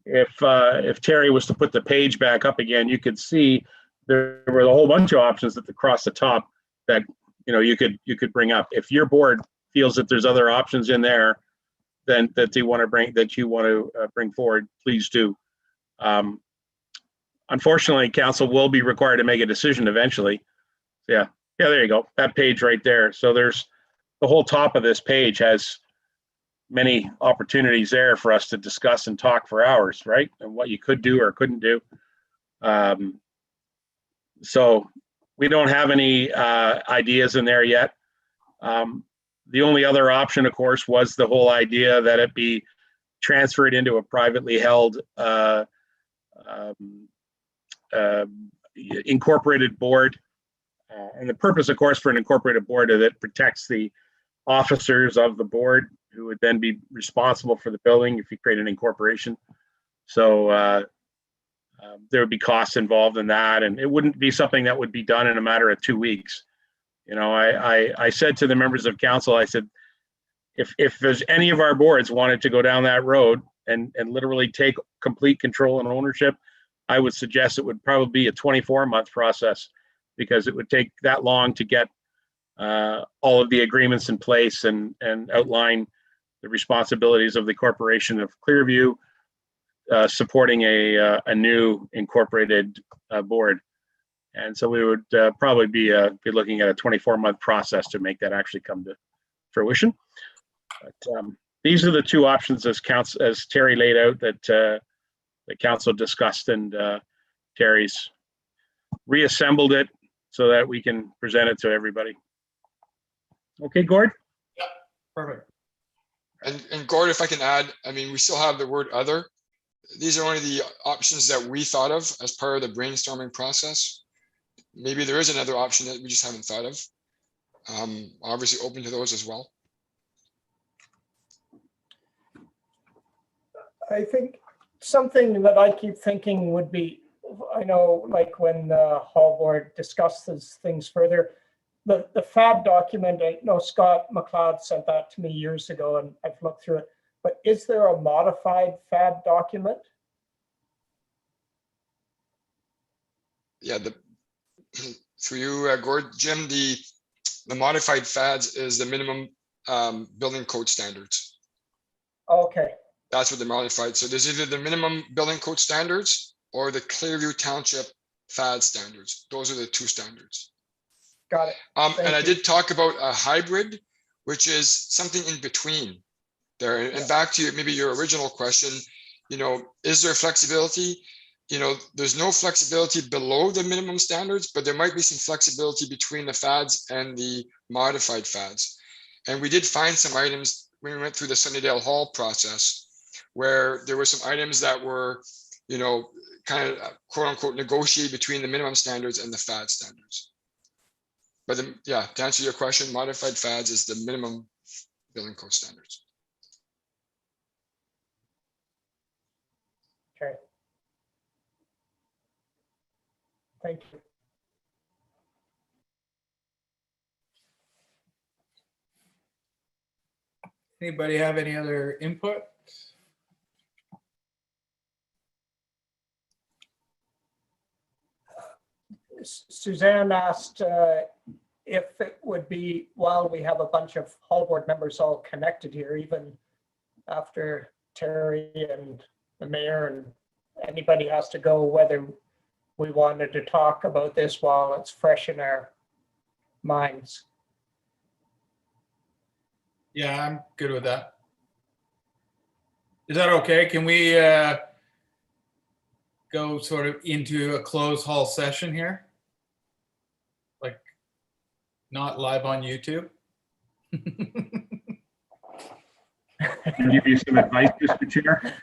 If Terry was to put the page back up again, you could see there were a whole bunch of options across the top that you could bring up. If your board feels that there's other options in there, then that you want to bring forward, please do. Unfortunately, council will be required to make a decision eventually. Yeah, there you go. That page right there. So there's the whole top of this page has many opportunities there for us to discuss and talk for hours, right? And what you could do or couldn't do. So we don't have any ideas in there yet. The only other option, of course, was the whole idea that it be transferred into a privately held incorporated board. And the purpose, of course, for an incorporated board is that it protects the officers of the board who would then be responsible for the building if you create an incorporation. So there would be costs involved in that, and it wouldn't be something that would be done in a matter of 2 weeks. I said to the members of council, I said, if there's any of our boards wanted to go down that road and literally take complete control and ownership, I would suggest it would probably be a 24-month process, because it would take that long to get all of the agreements in place and outline the responsibilities of the corporation of Clearview, supporting a new incorporated board. And so we would probably be looking at a 24-month process to make that actually come to fruition. But these are the two options as Terry laid out that the council discussed, and Terry's reassembled it so that we can present it to everybody. Okay, Gord? Yeah, perfect. And Gord, if I can add, I mean, we still have the word other. These are only the options that we thought of as part of the brainstorming process. Maybe there is another option that we just haven't thought of. Obviously open to those as well. I think something that I keep thinking would be, I know, like when the hall board discusses things further, the FAD document, I know Scott McLeod sent that to me years ago and I've looked through it, but is there a modified FAD document? Yeah, through you, Gord, Jim, the modified FADs is the minimum building code standards. Okay. That's what they're modified. So there's either the minimum building code standards or the Clearview Township FAD standards. Those are the two standards. Got it. And I did talk about a hybrid, which is something in between there. And back to maybe your original question, is there flexibility? There's no flexibility below the minimum standards, but there might be some flexibility between the FADs and the modified FADs. And we did find some items when we went through the Sunnydale Hall process, where there were some items that were, kind of quote unquote negotiated between the minimum standards and the FAD standards. But to answer your question, modified FADs is the minimum building code standards. Okay. Thank you. Anybody have any other input? Suzanne asked if it would be, while we have a bunch of hall board members all connected here, even after Terry and the mayor and anybody has to go, whether we wanted to talk about this while it's fresh in our minds. Yeah, I'm good with that. Is that okay? Can we go sort of into a closed hall session here? Like, not live on YouTube? Can give you some advice, Mr. Chair.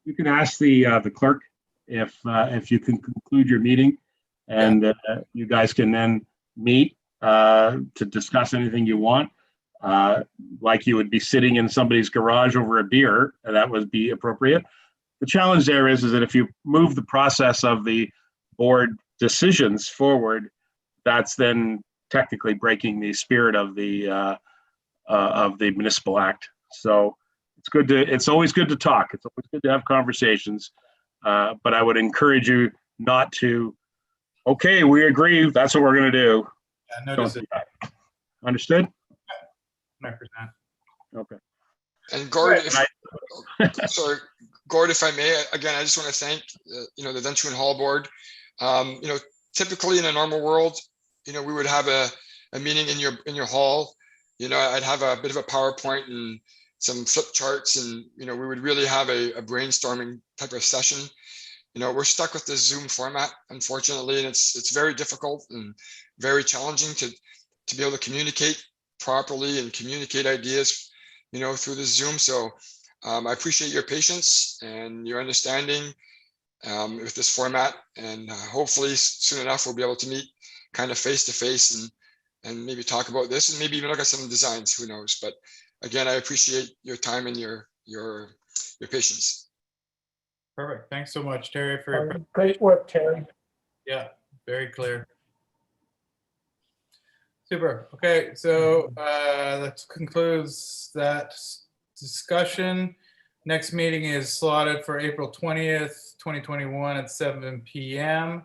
You can ask the clerk if you can conclude your meeting, and you guys can then meet to discuss anything you want. Like you would be sitting in somebody's garage over a beer, and that would be appropriate. The challenge there is that if you move the process of the board decisions forward, that's then technically breaking the spirit of the municipal act. So it's always good to talk. It's always good to have conversations. But I would encourage you not to, okay, we agree, that's what we're going to do. Yeah, notice it. Understood? 100%. Okay. And Gord, sorry, Gord, if I may, again, I just want to thank the Duntroon Hall Board. Typically in a normal world, we would have a meeting in your hall. I'd have a bit of a PowerPoint and some flip charts, and we would really have a brainstorming type of session. We're stuck with this Zoom format, unfortunately, and it's very difficult and very challenging to be able to communicate properly and communicate ideas, through the Zoom. So I appreciate your patience and your understanding with this format, and hopefully soon enough we'll be able to meet kind of face to face and maybe talk about this and maybe even look at some designs. Who knows? But again, I appreciate your time and your patience. Perfect. Thanks so much, Terry, for your Great work, Terry. Yeah, very clear. Super. Okay, so that concludes that discussion. Next meeting is slotted for April 20th, 2021 at 7 p.m.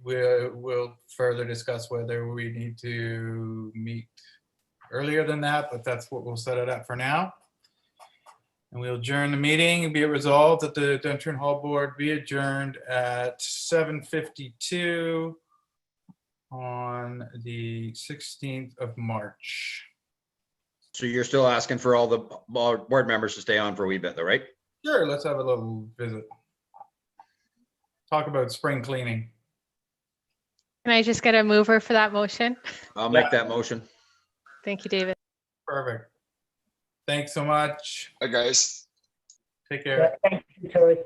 We'll further discuss whether we need to meet earlier than that, but that's what we'll set it up for now. And we'll adjourn the meeting. Be it resolved that the Duntroon Hall Board be adjourned at 7:52 on the 16th of March. So you're still asking for all the board members to stay on for a wee bit, though, right? Sure, let's have a little visit. Talk about spring cleaning. Can I just get a mover for that motion? I'll make that motion. Thank you, David. Perfect. Thanks so much. Bye, guys. Take care. Yeah, thank you, Terry.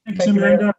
Thanks, Amanda.